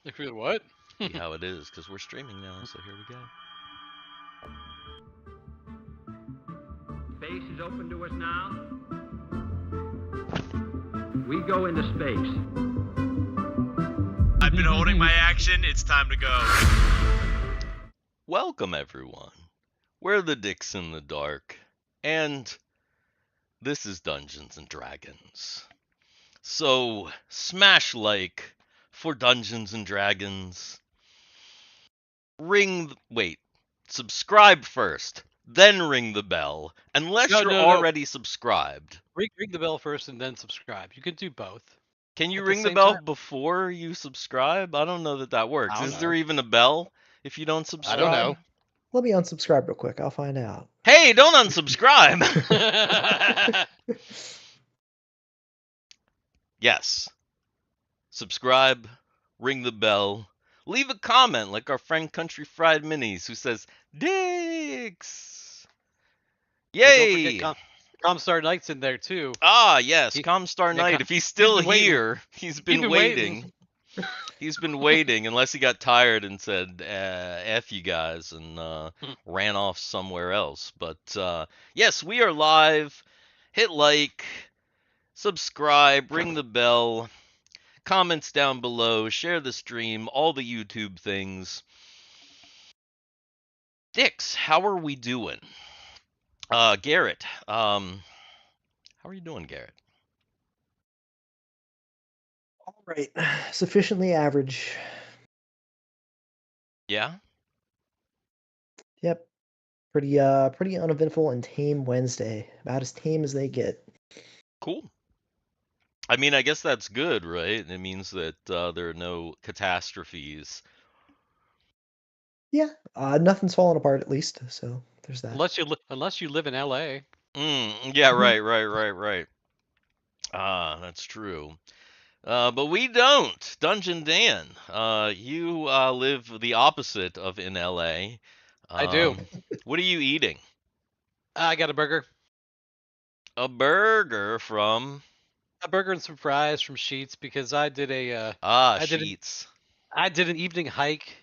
If you're what? See how it is, because we're streaming now, so here we go. Space is open to us now. We go into space. I've been holding my action. It's time to go. Welcome, everyone. We're the Dicks in the Dark, and this is Dungeons and Dragons. So, smash like for Dungeons and Dragons. Subscribe first, then ring the bell, unless you're already subscribed. Ring the bell first and then subscribe. You can do both. Can you ring the bell before you subscribe? I don't know that works. Is there even a bell if you don't subscribe? I don't know. Let me unsubscribe real quick. I'll find out. Hey, don't unsubscribe! Yes. Subscribe, ring the bell, leave a comment like our friend Country Fried Minis who says, Dicks! Yay! Don't forget Comstar Knight's in there too. Ah, yes, Comstar Knight. If he's still here, he's been waiting. He's been waiting unless he got tired and said, F you guys, and ran off somewhere else. But yes, we are live. Hit like, subscribe, ring the bell, comments down below, share the stream, all the YouTube things. Dicks, how are we doing? Garrett, how are you doing, Garrett? All right, sufficiently average. Yeah? Yep. Pretty uneventful and tame Wednesday. About as tame as they get. Cool. I mean, I guess that's good, right? It means that there are no catastrophes. Yeah, nothing's falling apart at least, so there's that. Unless you live in LA. Yeah, right. That's true. But we don't. Dungeon Dan, you live the opposite of in LA. I do. What are you eating? I got a burger. A burger from? A burger and some fries from Sheets because I did a Sheets. I did an evening hike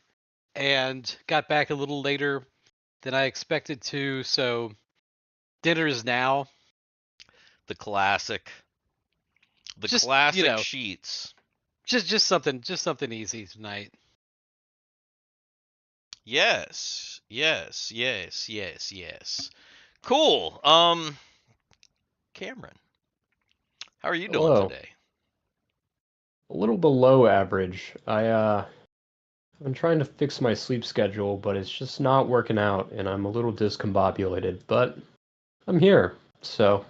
and got back a little later than I expected to, so dinner is now. The classic. Classic Sheets. Just something easy tonight. Yes. Cool. Cameron, how are you doing today? A little below average. I've been trying to fix my sleep schedule, but it's just not working out, and I'm a little discombobulated, but I'm here, so.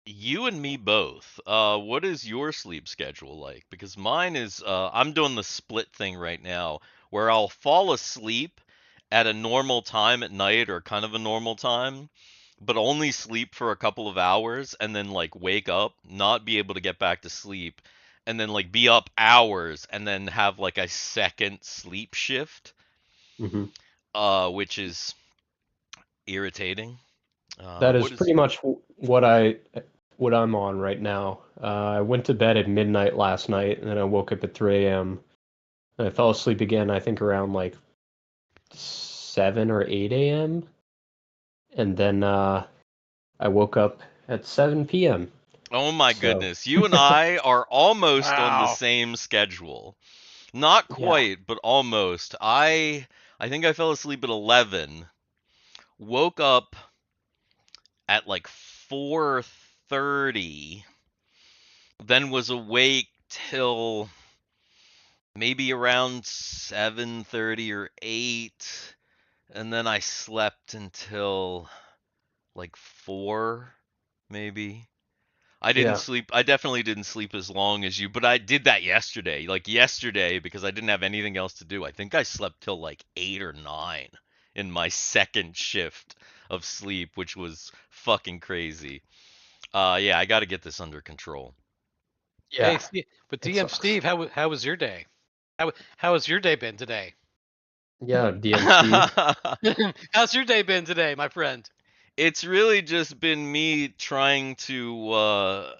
You and me both. What is your sleep schedule like? Because mine is, I'm doing the split thing right now, where I'll fall asleep at a normal time at night, or kind of a normal time, but only sleep for a couple of hours, and then, like, wake up, not be able to get back to sleep, and then, like, be up hours, and then have, like, a second sleep shift, which is irritating. That is pretty much what I'm on right now. I went to bed at midnight last night, and then I woke up at 3 a.m. And I fell asleep again, I think around like 7 or 8 a.m. And then I woke up at 7 p.m. Oh my goodness. You and I are almost on the same schedule. Not quite, but almost. I think I fell asleep at 11. Woke up at like 4:30. Then was awake till maybe around 7:30 or 8. And then I slept until like 4, maybe. I didn't sleep. I definitely didn't sleep as long as you, but I did that yesterday. Like yesterday, because I didn't have anything else to do. I think I slept till like 8 or 9 in my second shift of sleep, which was fucking crazy. Yeah, I got to get this under control. Yeah. Hey, but DM Steve, how was your day? How has your day been today? Yeah, DM Steve. How's your day been today, my friend? It's really just been me trying to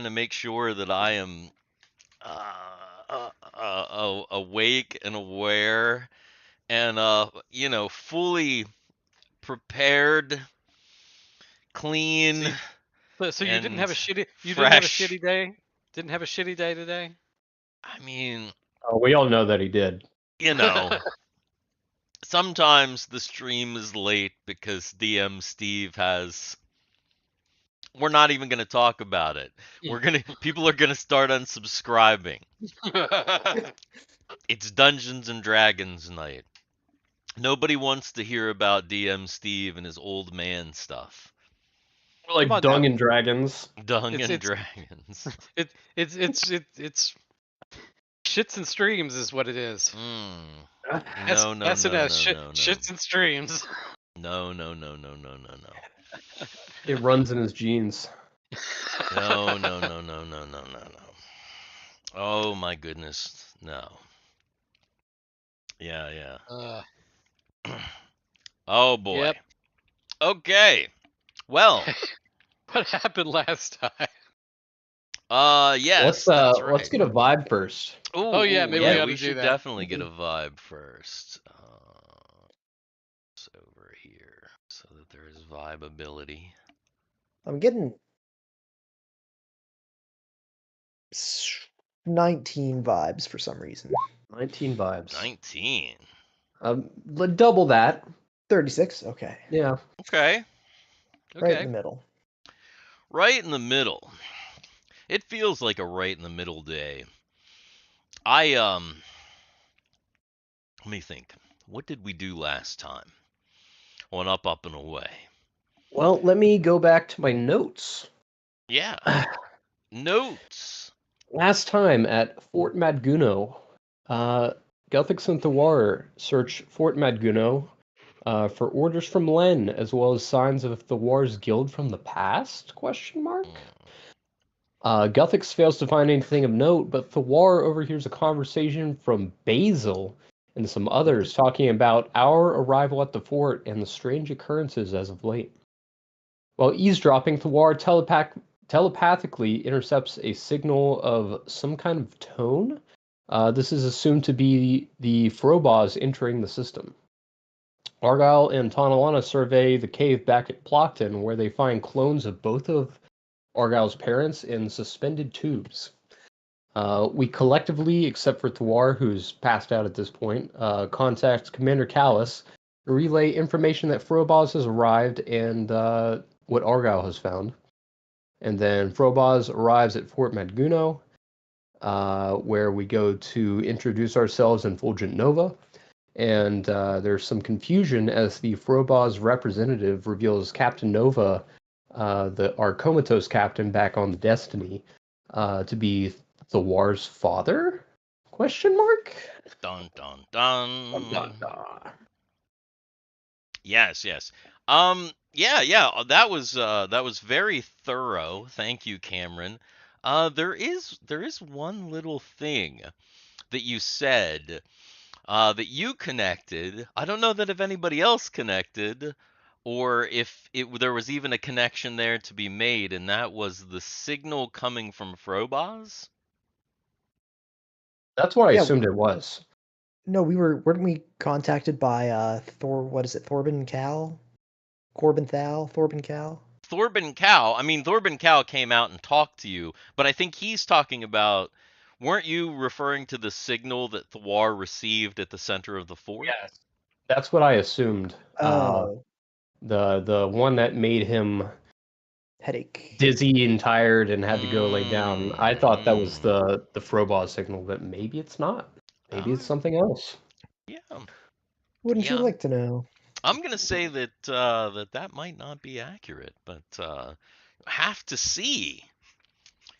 make sure that I am awake and aware, and fully prepared, clean, So you didn't have a and shitty. You didn't have a fresh. shitty day. Didn't have a shitty day today. I mean, We all know that he did. sometimes the stream is late because DM Steve has. We're not even going to talk about it. People are going to start unsubscribing. It's Dungeons and Dragons night. Nobody wants to hear about DM Steve and his old man stuff. Like Come on Dung now. and Dragons. Dung It's- and it's- Dragons. It's shits and streams is what it is. No, S&S, no. shits and streams. No. It runs in his genes. No. Oh my goodness, no. Yeah. Oh boy. Yep. Okay. Well, What happened last time? yes, Let's that's right. let's get a vibe first. Oh, yeah, maybe we ought to do should that. definitely get a vibe first. It's over here so that there is vibeability. I'm getting 19 vibes for some reason. 19 vibes. 19. Double that. 36. Okay. Yeah. Okay. Right in the middle. Right in the middle. It feels like a right in the middle day. Let me think. What did we do last time? On Up, and Away. Well, let me go back to my notes. Yeah. Notes. Last time at Fort Madguno, Guthix and Thiwar search Fort Madguno for orders from Len, as well as signs of Thiwar's guild from the past? ? Guthix fails to find anything of note, but Thiwar overhears a conversation from Basil and some others talking about our arrival at the fort and the strange occurrences as of late. While eavesdropping, Thiwar telepathically intercepts a signal of some kind of tone. This is assumed to be the Frobos entering the system. Argyle and Tonalana survey the cave back at Plockton, where they find clones of both of Argyle's parents in suspended tubes. We collectively, except for Thiwar, who's passed out at this point, contact Commander Callus to relay information that Frobos has arrived and what Argyle has found. And then Frobos arrives at Fort Madguno, where we go to introduce ourselves in Fulgent Nova. And there's some confusion as the Frobos representative reveals Captain Nova, our comatose captain back on the Destiny, to be Thiwar's father? ? Dun dun dun. Dun, dun, dun. Yes. Yeah. That was very thorough. Thank you, Cameron. There is one little thing that you said that you connected. I don't know that if anybody else connected, or if there was even a connection there to be made, and that was the signal coming from Frobos. That's what I Yeah. assumed it was. No, weren't we contacted by Thorben Cal? Corbin Thal? Thorben Cal? Thorben Cow. I mean, Thorben Cow came out and talked to you, but I think he's talking about. Weren't you referring to the signal that Thiwar received at the center of the fort? Yes. That's what I assumed. Oh, The one that made him headache. dizzy and tired and had to go lay down. I thought that was the Frobos signal, but maybe it's not. Maybe it's something else. Yeah. Wouldn't you Yeah. like to know? I'm gonna say that that might not be accurate, but have to see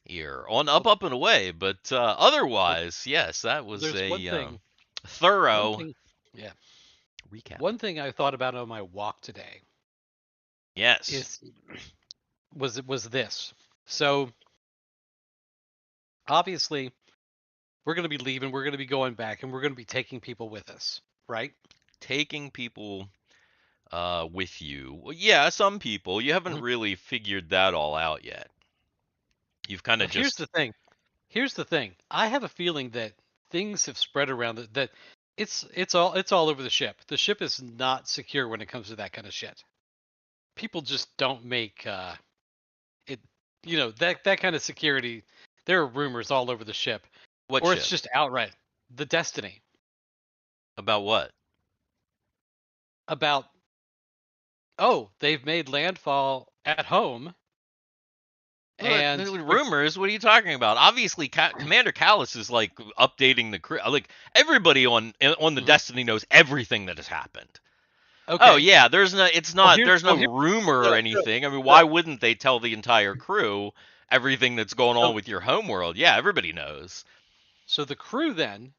here on Up and Away. But otherwise, yes, that was There's a one thing. thorough One thing, yeah. recap. One thing I thought about on my walk today Yes. was this. So obviously we're going to be leaving, we're going to be going back, and we're going to be taking people with us, right? Taking people with you. Well, yeah, some people. You haven't really figured that all out yet. You've kind of Here's just. the thing. I have a feeling that things have spread around that it's all over the ship. The ship is not secure when it comes to that kind of shit. People just don't make it. That kind of security. There are rumors all over the ship, What or ship? it's just outright the Destiny About what? about. They've made landfall at home. And rumors? What are you talking about? Obviously, Commander Callus is like updating the crew. Like everybody on the Destiny knows everything that has happened. okay. Oh yeah, there's no. It's not. There's no here- rumor or anything. I mean, why wouldn't they tell the entire crew everything that's going on with your homeworld? Yeah, everybody knows. So the crew then,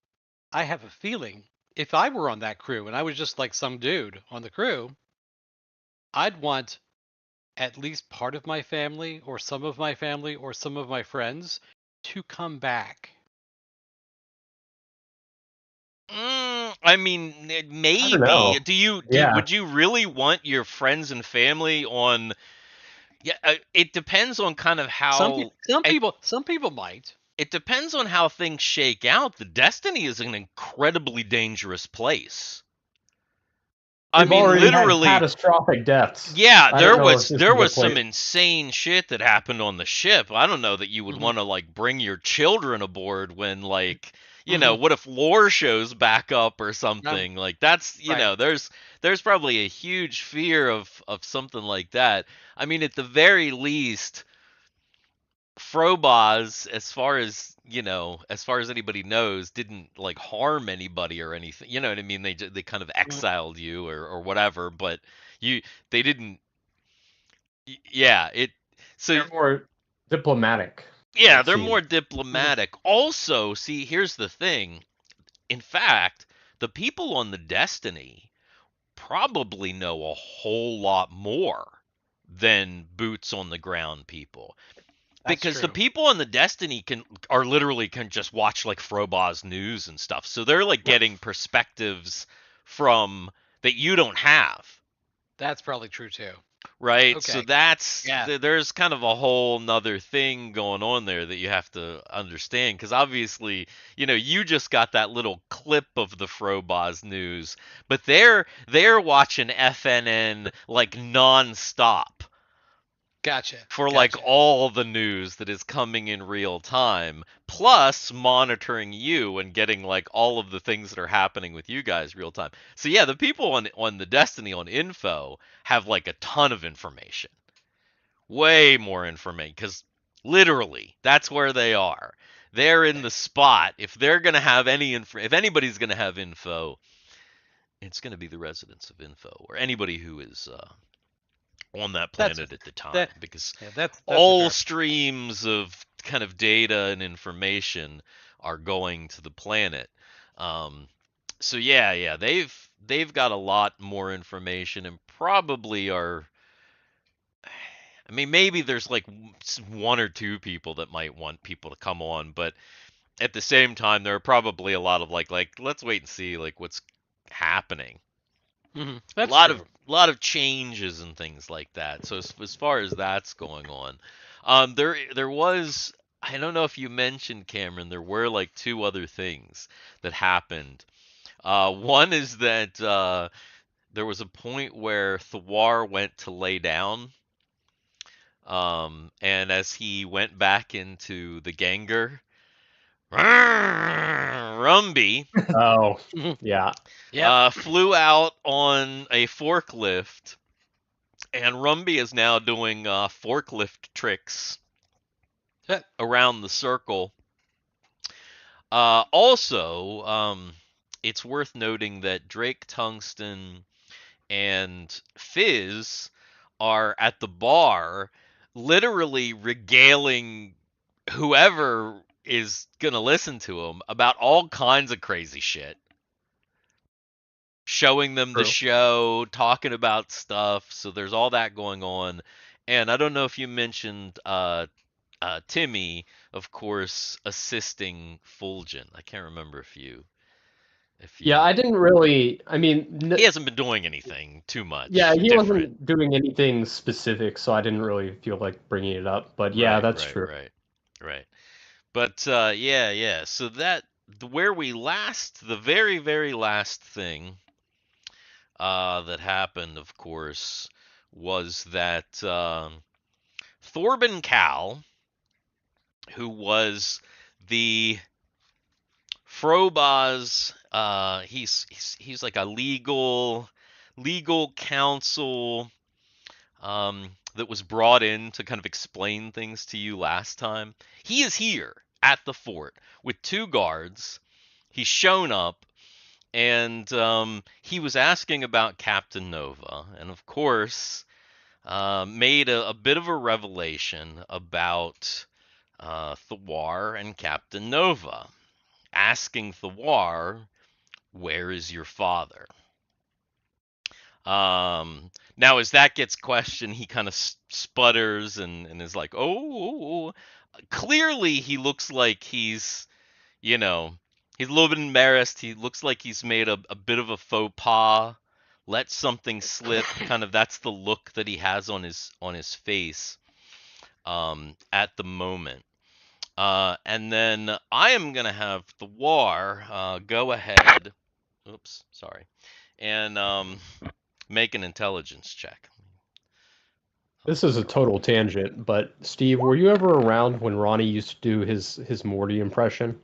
I have a feeling, if I were on that crew and I was just like some dude on the crew, I'd want at least part of my family or some of my family or some of my friends to come back. I mean, maybe. know. Would you really want your friends and family on? Yeah, it depends on kind of how. Some people might. It depends on how things shake out. The Destiny is an incredibly dangerous place. We've already had catastrophic deaths. Yeah, there was some insane shit that happened on the ship. I don't know that you would want to like bring your children aboard when like what if lore shows back up or something? Like that's there's probably a huge fear of something like that. I mean, at the very least, Frobaz, as far as anybody knows, didn't like harm anybody or anything. You know what I mean? They kind of exiled you or whatever, but they didn't. Yeah, so they're more diplomatic. Yeah, they're more diplomatic. Also, see, here's the thing. In fact, the people on the Destiny probably know a whole lot more than boots on the ground people. Because the people on the Destiny can just watch like Frobaz news and stuff. So they're like getting perspectives from that you don't have. That's probably true too. Right? Okay. So there's kind of a whole nother thing going on there that you have to understand. Because obviously, you just got that little clip of the Frobaz news, but they're watching FNN like nonstop. Gotcha. For like all the news that is coming in real time, plus monitoring you and getting like all of the things that are happening with you guys real time. So yeah, the people on the Destiny on info have like a ton of information, way more information, because literally that's where they are. They're in the spot. If they're gonna have if anybody's gonna have info, it's gonna be the residents of info or anybody who is on that planet at the time, because that's all streams of kind of data and information are going to the planet. So yeah, they've got a lot more information and probably are. I mean, maybe there's like one or two people that might want people to come on, but at the same time, there are probably a lot of like let's wait and see like what's happening. That's a lot of changes and things like that. So as far as that's going on, there was, I don't know if you mentioned, Cameron, there were like two other things that happened. One is that there was a point where Thiwar went to lay down, and as he went back into the Gengar, Rumbe. Oh, yeah. Flew out on a forklift, and Rumbe is now doing forklift tricks around the circle. Also, it's worth noting that Drake Tungsten and Fizz are at the bar, literally regaling whoever is gonna listen to them about all kinds of crazy shit. Showing them the show, talking about stuff. So there's all that going on. And I don't know if you mentioned Timmy, of course, assisting Fulgen. I can't remember if you. Yeah, I didn't really. I mean, he hasn't been doing anything too much. Yeah, he wasn't doing anything specific, so I didn't really feel like bringing it up. But yeah, that's true. Right. But yeah. So the very, very last thing that happened, of course, was that Thorben Cal, who was the Frobaz, he's like a legal counsel that was brought in to kind of explain things to you last time. He is here at the fort with 2 guards. He's shown up, and he was asking about Captain Nova, and of course made a bit of a revelation about Thiwar and Captain Nova, asking Thiwar, "Where is your father?" Now, as that gets questioned, he kind of sputters and is like, oh. Clearly, he looks like he's a little bit embarrassed. He looks like he's made a bit of a faux pas, let something slip. Kind of that's the look that he has on his face at the moment. And then I am going to have Thiwar go ahead. Oops, sorry. And make an intelligence check. This is a total tangent, but Steve, were you ever around when Ronnie used to do his Morty impression?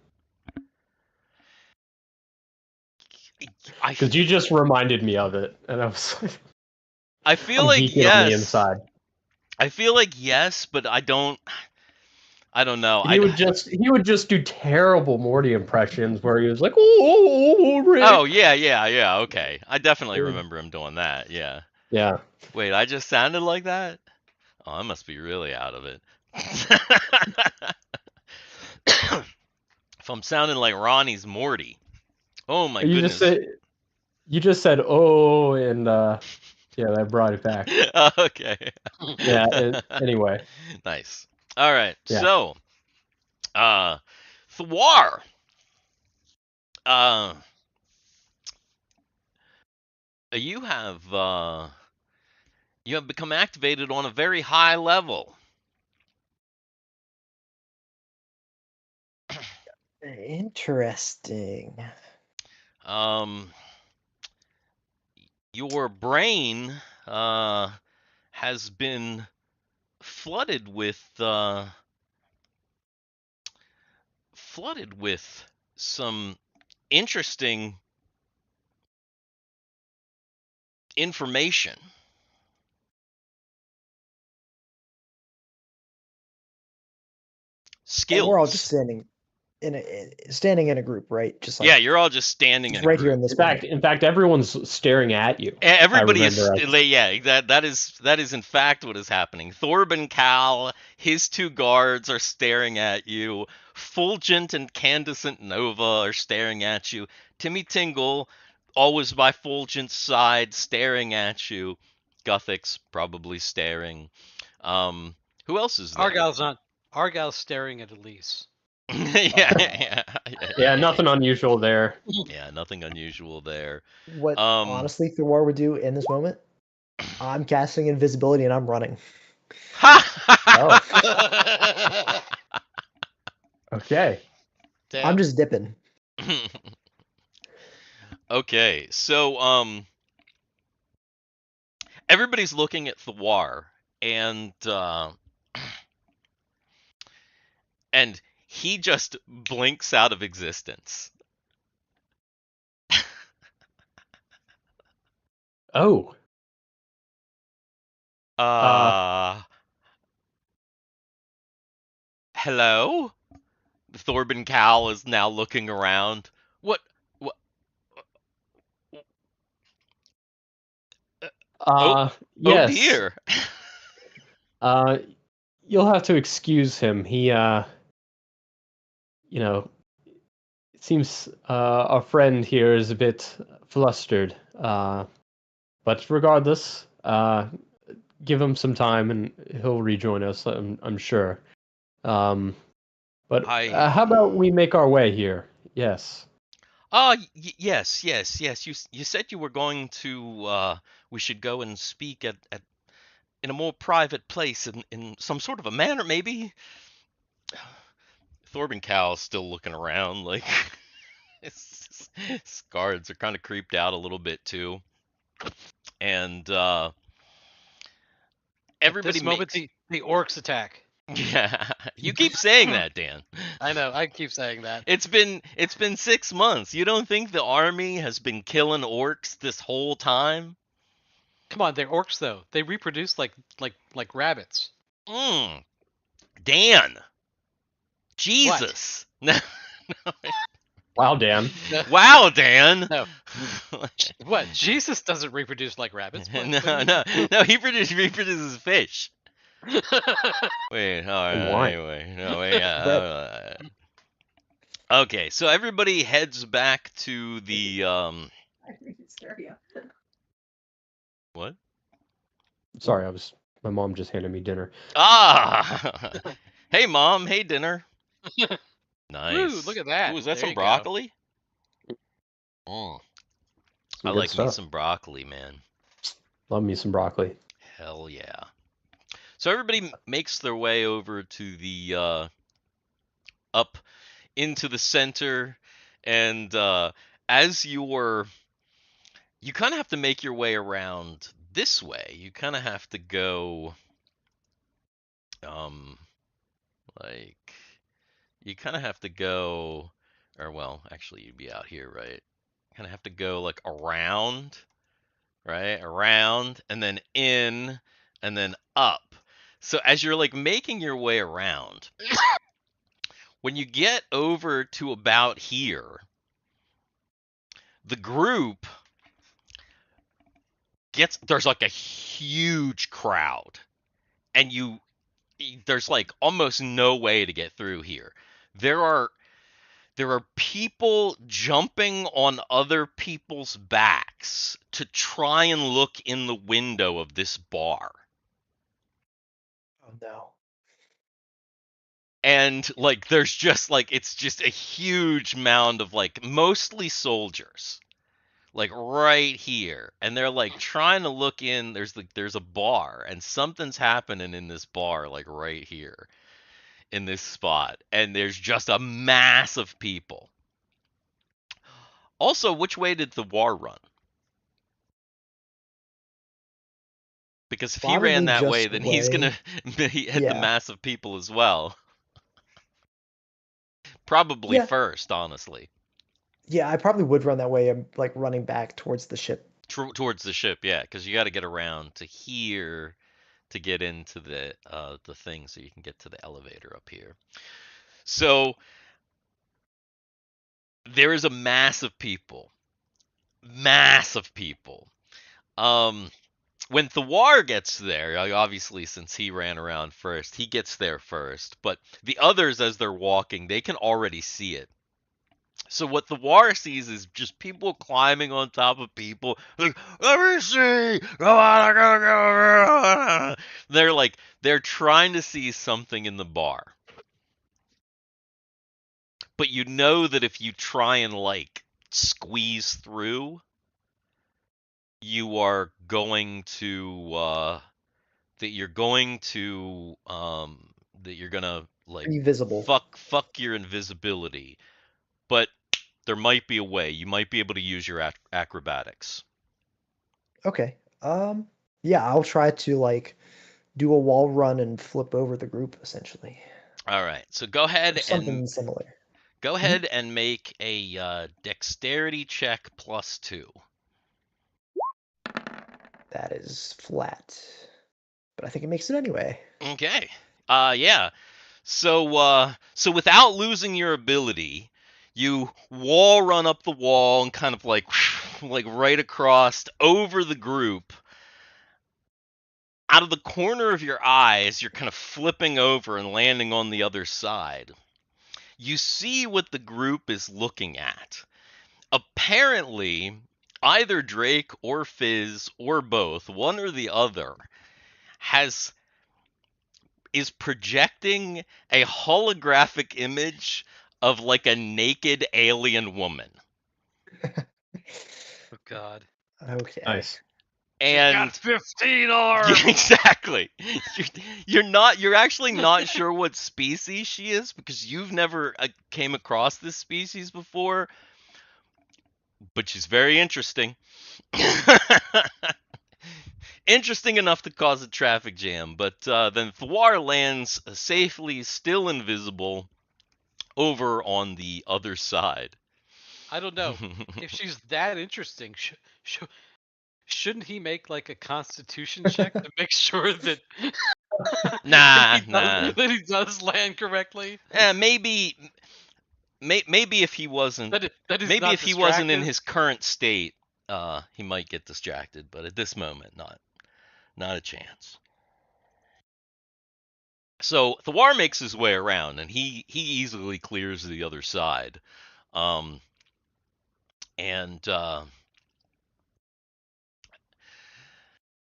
Because you just reminded me of it, and I was like, I feel I'm like geeking yes. on the inside. I feel like yes, but I don't know. He would just do terrible Morty impressions where he was like, "Oh, Rick." Oh yeah. Okay, I definitely remember him doing that. Yeah. Yeah. Wait, I just sounded like that? Oh, I must be really out of it. If I'm sounding like Ronnie's Morty. Oh my goodness. You just said oh, and yeah, that brought it back. Okay. Yeah. Anyway. Nice. All right. Yeah. So, Thiwar. You have become activated on a very high level. Interesting. Your brain has been flooded with some interesting information. Skills. We're all just standing in a group, right? Just like, yeah, you're all just standing in a right group. here in this. In fact, everyone's staring at you. Everybody is. Yeah, that is in fact what is happening. Thorben Cal, his 2 guards are staring at you. Fulgent and Candescent Nova are staring at you. Timmy Tingle, always by Fulgent's side, staring at you. Guthix probably staring. Who else is there? Argyle's staring at Elise. Yeah, nothing unusual there. Yeah, nothing unusual there. What honestly Thiwar would do in this moment? I'm casting invisibility and I'm running. Oh. Okay. Damn. I'm just dipping. Okay, so everybody's looking at Thiwar, and he just blinks out of existence. Oh. Hello? Thorben Cal is now looking around. What? Yes. Oh dear. You'll have to excuse him. He, it seems our friend here is a bit flustered. But regardless, give him some time and he'll rejoin us, I'm sure. But how about we make our way here? Yes. Yes. You said you were going to. We should go and speak at in a more private place, in some sort of a manner, maybe. Thorben Cal is still looking around, like His guards are kind of creeped out a little bit too, and At this everybody moment, makes. the orcs attack. Yeah, you keep saying that, Dan. I know. I keep saying that. It's been 6 months. You don't think the army has been killing orcs this whole time? Come on, they're orcs though. They reproduce like rabbits. Dan. Jesus. No. Wow, Dan. No, Wow, Dan. no. What? Jesus doesn't reproduce like rabbits. What, No, what no. He reproduces fish. do you mean? Wait, all right. And wine. Anyway, no, wait. Okay, so everybody heads back to the what? Sorry, my mom just handed me dinner. Ah. Hey, Mom. Hey, dinner. Nice. Ooh, look at that. Ooh, is that There some you go. broccoli? Oh, Some I good like me stuff. some broccoli, man. Love me some broccoli. Hell yeah. So everybody makes their way over to the up into the center, and as you kind of have to make your way around this way. You kind of have to go like you kind of have to go, or well, actually you'd be out here, right? Kind of have to go like around, right? Around and then in and then up. So as you're like making your way around, when you get over to about here, the group there's like a huge crowd, and there's like almost no way to get through here. There are people jumping on other people's backs to try and look in the window of this bar. Oh no. And like there's just like it's just a huge mound of like mostly soldiers. Like right here, and they're like trying to look in. There's a bar, and something's happening in this bar, like right here in this spot, and there's just a mass of people. Also, which way did Thiwar run? Because if he ran Probably that way, just then he's gonna way. hit the Yeah. mass of people as well. Probably Yeah. first, honestly. Yeah, I probably would run that way. I'm like running back towards the ship. Towards the ship, yeah, because you got to get around to here to get into the thing, so you can get to the elevator up here. So there is a mass of people. When Thiwar gets there, obviously since he ran around first, he gets there first. But the others, as they're walking, they can already see it. So what Thiwar sees is just people climbing on top of people. Like, let me see. Come on, I gotta go. They're trying to see something in the bar. But you know that if you try and like squeeze through, you are going to that you're gonna like Invisible. fuck your invisibility. But there might be a way. You might be able to use your acrobatics. Okay. Yeah, I'll try to like do a wall run and flip over the group essentially. All right. So go ahead Or something similar. and make a dexterity check +2. That is flat. But I think it makes it anyway. Okay. Yeah. So without losing your ability, you wall run up the wall and kind of like right across over the group. Out of the corner of your eyes, you're kind of flipping over and landing on the other side. You see what the group is looking at. Apparently, either Drake or Fizz or both, one or the other, is projecting a holographic image of like a naked alien woman. Oh God. Okay. Nice. And got 15 arms. exactly. You're actually not sure what species she is because you've never came across this species before, but she's very interesting. Interesting enough to cause a traffic jam, but then Thiwar lands safely, still invisible, over on the other side. I don't know. If she's that interesting, shouldn't he make like a constitution check to make sure that Nah. that he does land correctly? Maybe if he wasn't, That is maybe not if he wasn't in distracted? his current state, he might get distracted. But at this moment, not a chance. So Thiwar makes his way around, and he easily clears the other side, and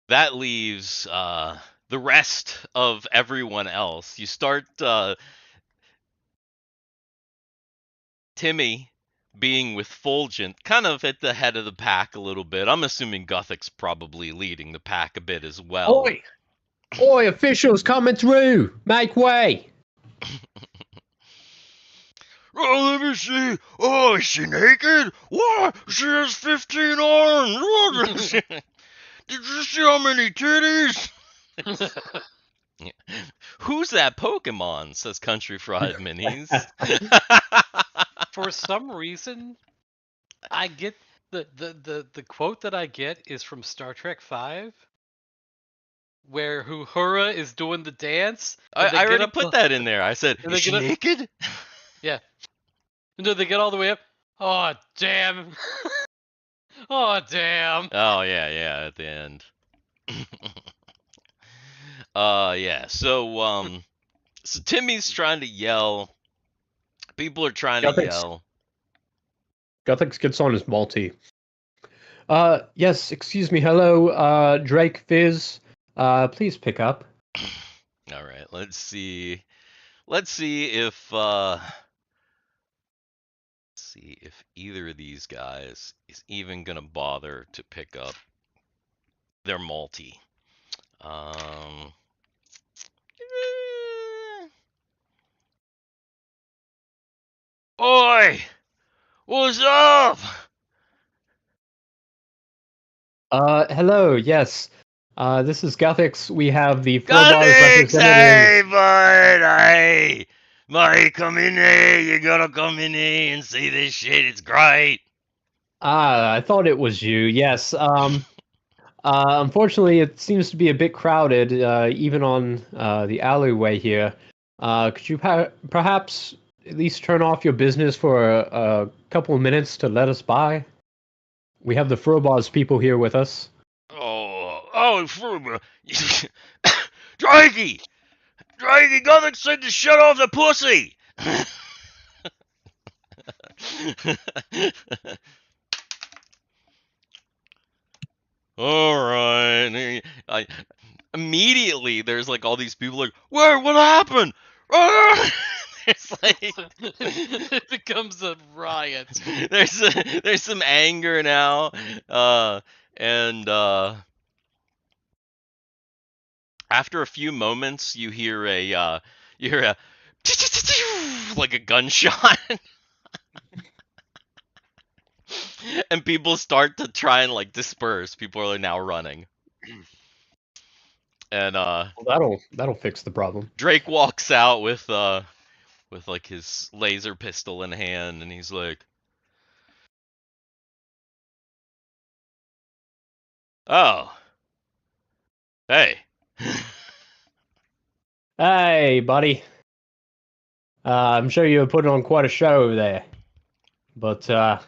that leaves the rest of everyone else. You start Timmy being with Fulgent, kind of at the head of the pack a little bit. I'm assuming Guthix probably leading the pack a bit as well. Oi! Oi, officials coming through! Make way! Oh, let me see. Oh, is she naked? What? She has 15 arms. Did you see how many titties? Who's that Pokemon? Says Country Fried Minis. For some reason, I get the quote that I get is from Star Trek V, where Uhura is doing the dance. I already put that in there. I said, and is they she get up- naked? Yeah. And then they get all the way up. Oh damn. Oh damn. Oh yeah, at the end. Yeah. So Timmy's trying to yell. People are trying to yell. Guthix gets on his multi. Yes, excuse me, hello, Drake Fizz. Please pick up. All right, let's see. Let's see if either of these guys is even gonna bother to pick up their multi. Oi! What's up? Hello, yes. This is Guthix. We have the Flowbars Guthix! Hey, representatives. bud! Hey! Mate, come in here! You gotta come in here and see this shit. It's great! I thought it was you, yes. Unfortunately, it seems to be a bit crowded, even on the alleyway here. Could you perhaps at least turn off your business for a couple of minutes to let us by? We have the Frobos people here with us. Oh, Drakey! Drakey, Guthix said to shut off the pussy! Alright. Immediately, there's like all these people like, wait, what happened? It's like It becomes a riot. there's some anger now, and after a few moments, you hear a like a gunshot, and people start to try and like disperse. People are now running, and Well, that'll fix the problem. Drake walks out with like his laser pistol in hand, and he's like, "Oh, hey." Hey, buddy. I'm sure you were putting on quite a show over there. But, yeah,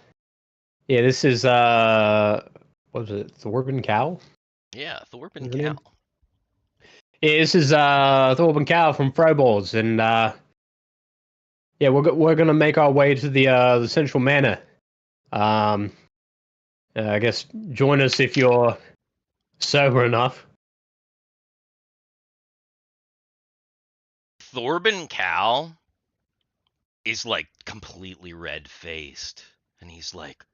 this is, what was it, Thorben Cow? Yeah, Thorben Is her name? Cow. Yeah, this is, Thorben Cow from Froballs, and, yeah, we're gonna make our way to the Central Manor. I guess join us if you're sober enough. Thorben Cow is like completely red faced, and he's like,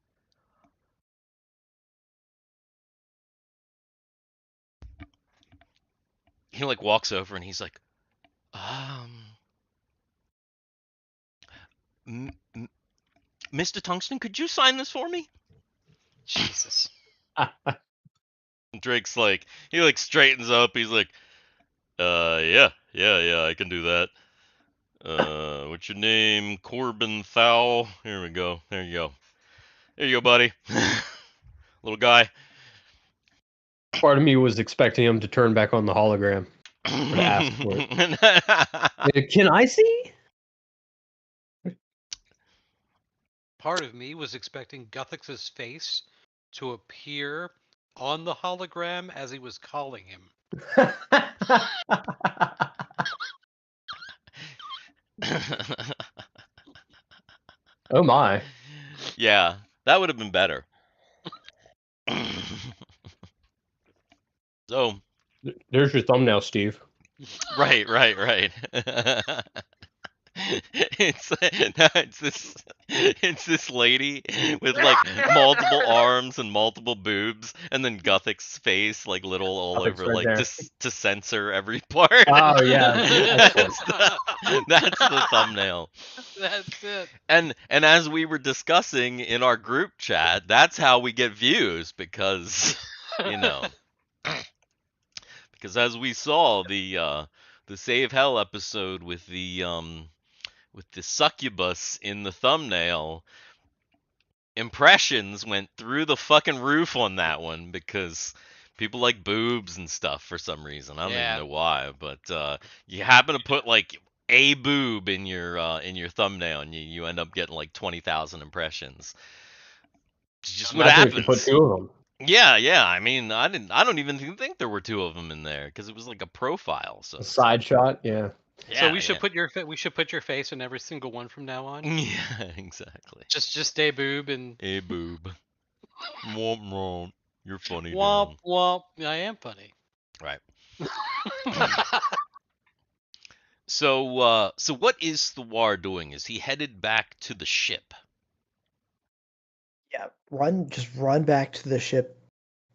he like walks over and he's like, Mr. Tungsten, could you sign this for me? Jesus. Drake's like, he like straightens up. He's like, yeah, I can do that. What's your name? Corbin Thou. Here we go. There you go. There you go, buddy. Little guy. Part of me was expecting him to turn back on the hologram. Or to ask for it. Can I see? Part of me was expecting Guthix's face to appear on the hologram as he was calling him. Oh my. Yeah, that would have been better. So, There's your thumbnail, Steve. right. It's this lady with like multiple arms and multiple boobs, and then Guthix's face like little all Guthix over, right like there. to censor every part. Oh yeah. that's the thumbnail. That's it. And as we were discussing in our group chat, that's how we get views because because as we saw the Save Hell episode with the succubus in the thumbnail, impressions went through the fucking roof on that one because people like boobs and stuff for some reason. I don't even know why, but you happen to put like a boob in your thumbnail and you end up getting like 20,000 impressions. It's just what Imagine if you happens. put two of them. Yeah. I mean, I don't even think there were two of them in there because it was like a profile. So A side shot, yeah. So we should put your face in every single one from now on. Yeah, exactly. Just a boob and A boob. Womp womp. You're funny. womp Dylan. womp. I am funny. Right. So what is Thiwar doing? Is he headed back to the ship? Yeah, run back to the ship,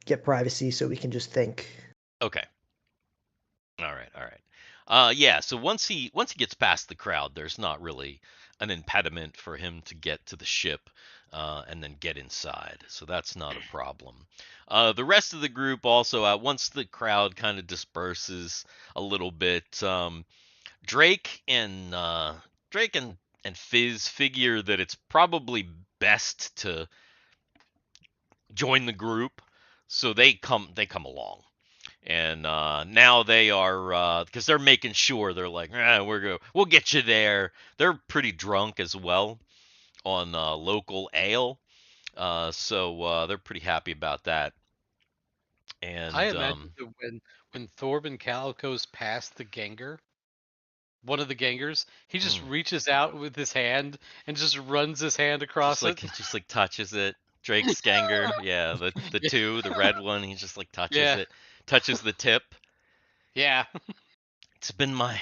get privacy so we can just think. Okay. All right. Yeah, so once he gets past the crowd, there's not really an impediment for him to get to the ship and then get inside. So that's not a problem. The rest of the group also, once the crowd kind of disperses a little bit, Drake and Fizz figure that it's probably best to join the group, so they come along. And now they are, because they're making sure, they're like, we'll get you there. They're pretty drunk as well on local ale, so they're pretty happy about that. And I imagine that when Thorben Cal goes past the Ganger, one of the Gangers, he just reaches out with his hand and just runs his hand across it. Just like touches it. Drake's Ganger, yeah, the red one, he just like touches it. Touches the tip. Yeah. It's been my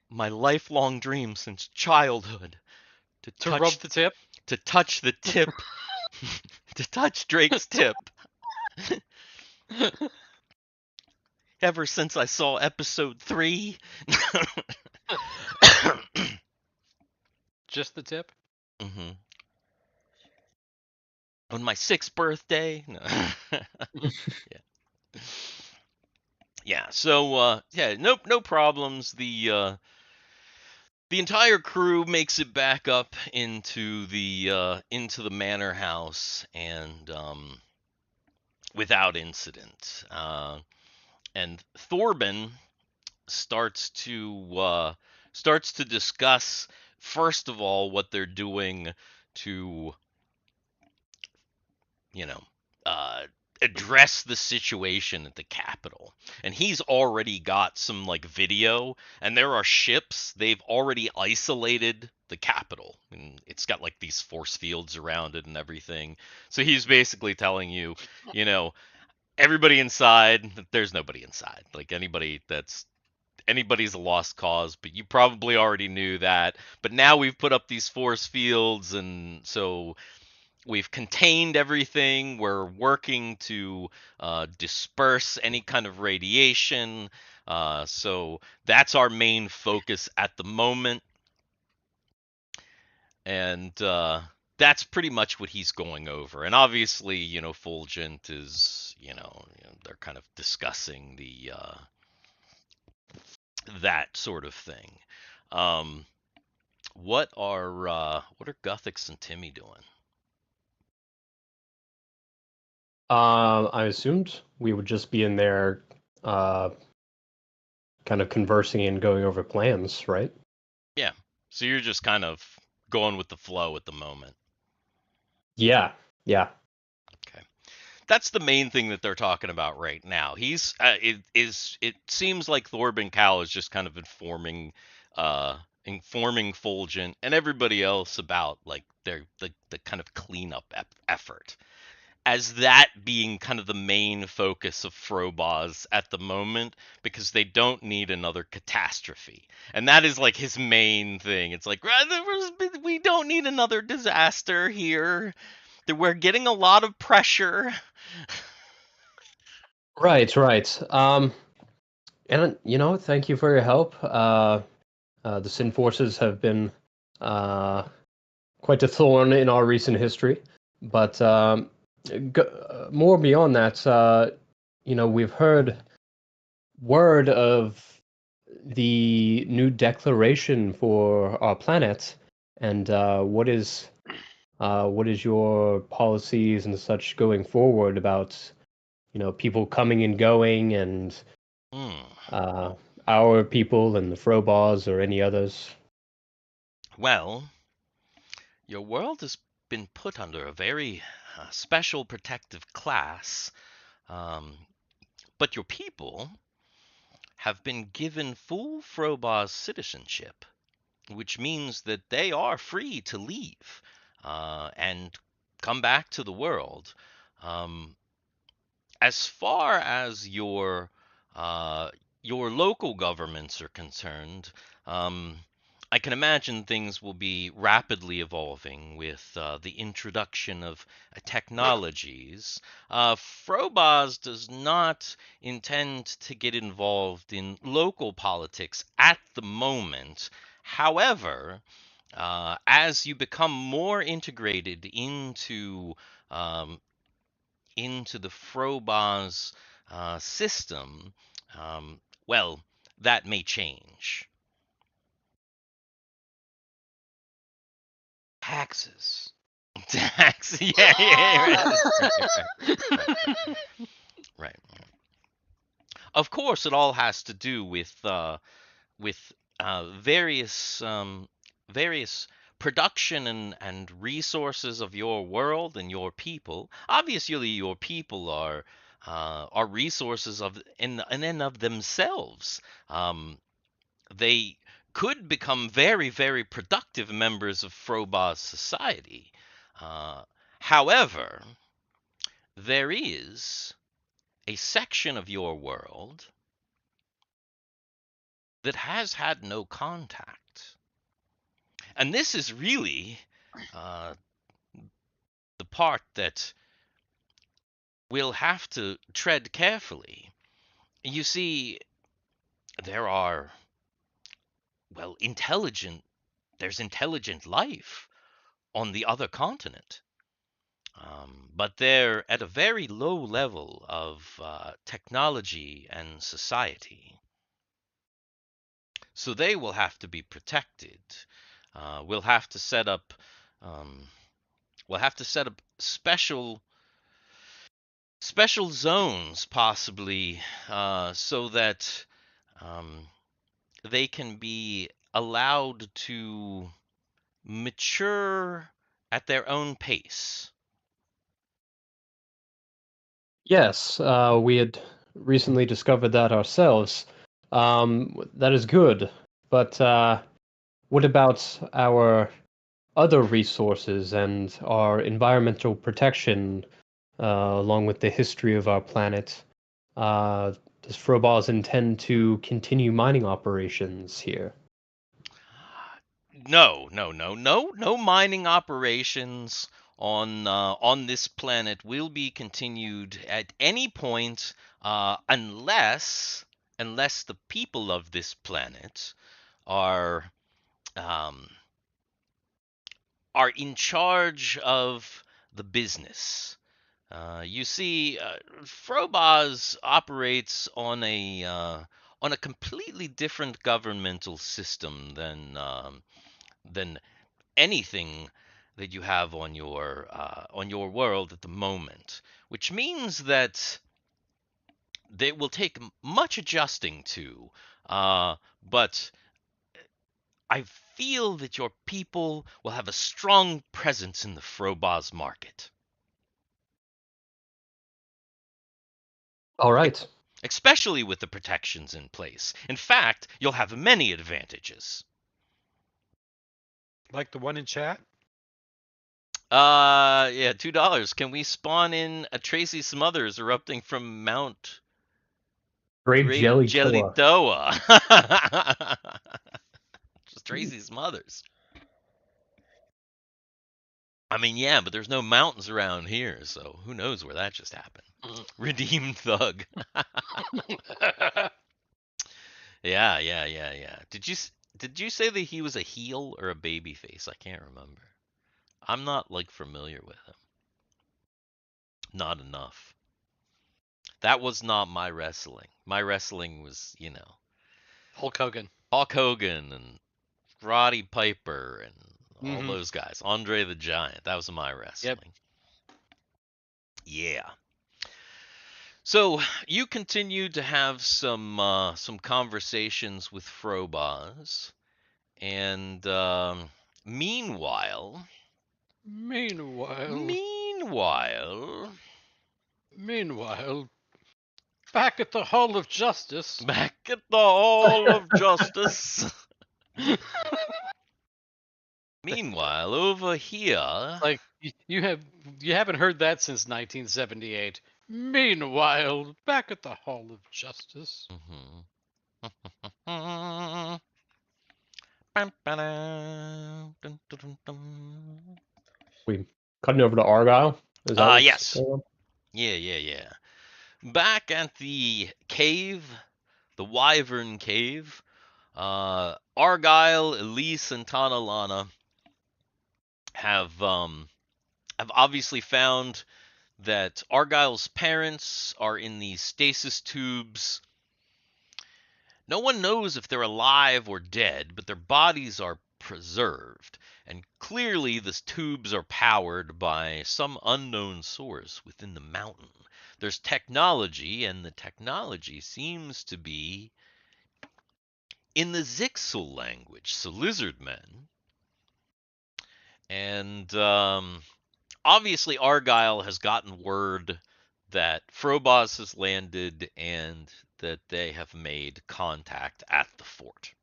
lifelong dream since childhood to rub the tip, to touch the tip, to touch Drake's tip. Ever since I saw episode 3. Just the tip. Mm-hmm. On my 6th birthday. No. Yeah. Yeah, so no problems. The entire crew makes it back up into the manor house and without incident. And Thorben starts to discuss, first of all, what they're doing to address the situation at the capital. And he's already got some like video, and there are ships. They've already isolated the capital, and it's got like these force fields around it and everything. So he's basically telling you, everybody inside, there's nobody inside. Like anybody's a lost cause, but you probably already knew that. But now we've put up these force fields, and so we've contained everything. We're working to disperse any kind of radiation. So that's our main focus at the moment. And that's pretty much what he's going over. And obviously, Fulgent is, they're kind of discussing the that sort of thing. What are Guthix and Timmy doing? I assumed we would just be in there, kind of conversing and going over plans, right? Yeah. So you're just kind of going with the flow at the moment. Yeah. Okay. That's the main thing that they're talking about right now. It seems like Thorben Cal is just kind of informing Fulgent and everybody else about like the kind of cleanup effort, as that being kind of the main focus of Frobaz at the moment, because they don't need another catastrophe. And that is like his main thing. It's like, we don't need another disaster here. We're getting a lot of pressure. Right. And thank you for your help. The Sin Forces have been quite a thorn in our recent history, but more beyond that, we've heard word of the new declaration for our planet, and what is your policies and such going forward about people coming and going, and our people and the Frobars or any others? Well, your world has been put under a very special protective class, but your people have been given full Frobaz citizenship, which means that they are free to leave and come back to the world. As far as your local governments are concerned, I can imagine things will be rapidly evolving with the introduction of technologies. Frobaz does not intend to get involved in local politics at the moment. However, as you become more integrated into the Frobaz system, well, that may change. Taxes. Tax, yeah, right. Of course, it all has to do with various production and resources of your world and your people. Obviously, your people are resources of in and of themselves. They could become very, very productive members of Frobaz society. Uh, However, there is a section of your world that has had no contact. And this is really uh, the part that we'll have to tread carefully. You see, there are, well, there's intelligent life on the other continent. But they're at a very low level of technology and society. So they will have to be protected. We'll have to set up um, special zones, possibly, so that um, they can be allowed to mature at their own pace. Yes, we had recently discovered that ourselves. That is good, but what about our other resources and our environmental protection, along with the history of our planet? Does Frobaz intend to continue mining operations here? No mining operations on this planet will be continued at any point, unless the people of this planet are um, are in charge of the business. You see, Frobaz operates on a completely different governmental system than anything that you have on your world at the moment, which means that they will take much adjusting to. But I feel that your people will have a strong presence in the Frobaz market. All right. Especially with the protections in place. In fact, you'll have many advantages. Like the one in chat? Yeah, $2. Can we spawn in a Tracy Smothers erupting from Mount Grape Jelly Toa. Toa? Just Tracy Smothers. I mean, yeah, but there's no mountains around here, so who knows where that just happened. Redeemed thug. Yeah. Did you say that he was a heel or a baby face? I can't remember. I'm not like familiar with him. Not enough. That was not my wrestling. My wrestling was, Hulk Hogan. Hulk Hogan and Roddy Piper and all Mhm. those guys. Andre the Giant. That was my wrestling. Yeah. So you continued to have some conversations with Frobaz, and meanwhile, Meanwhile, back at the Hall of Justice. back at the Hall of Justice. Meanwhile, over here, Like you haven't heard that since 1978. Meanwhile, back at the Hall of Justice. We cutting over to Argyle. Is that what's yes. going on? Yeah. Back at the cave, the Wyvern Cave, Argyle, Elise, and Tanalana have obviously found that Argyle's parents are in these stasis tubes. No one knows if they're alive or dead, but their bodies are preserved. And clearly, the tubes are powered by some unknown source within the mountain. There's technology, and the technology seems to be in the Zixel language, so lizard men. And obviously, Argyle has gotten word that Frobaz has landed and that they have made contact at the fort.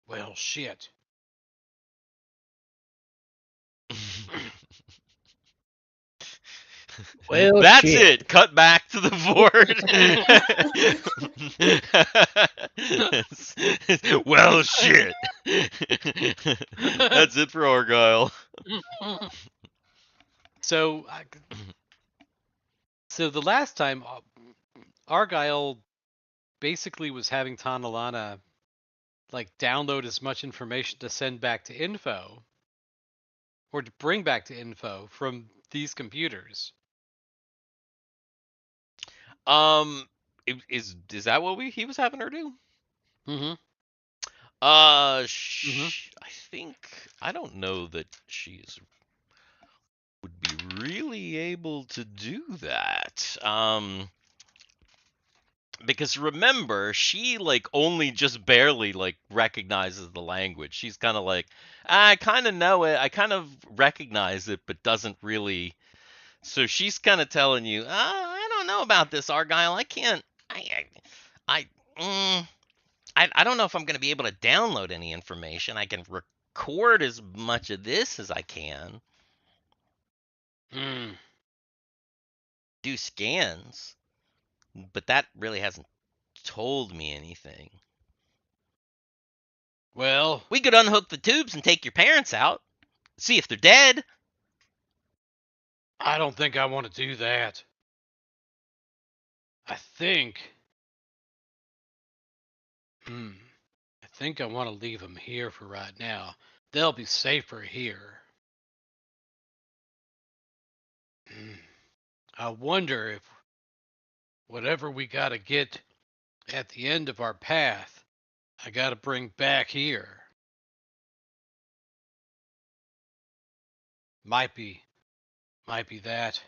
Well, shit. Well, That's shit. it. Cut back to the fort. Well, shit. That's it for Argyle. So the last time Argyle basically was having Tanalana like download as much information to send back to info or to bring back to info from these computers. Is that what he was having her do? Mm-hmm. I think I don't know that she's would be really able to do that. Because remember, she like only just barely like recognizes the language. She's kind of like, I kind of know it, I kind of recognize it, but doesn't really. So she's kind of telling you, I don't know about this, Argyle. I can't. I don't know if I'm going to be able to download any information. I can record as much of this as I can. Do scans, but that really hasn't told me anything. Well, We could unhook the tubes and take your parents out. See if they're dead. I don't think I want to do that. I think think I want to leave them here for right now. They'll be safer here. I wonder if whatever we got to get at the end of our path, I got to bring back here. Might be that.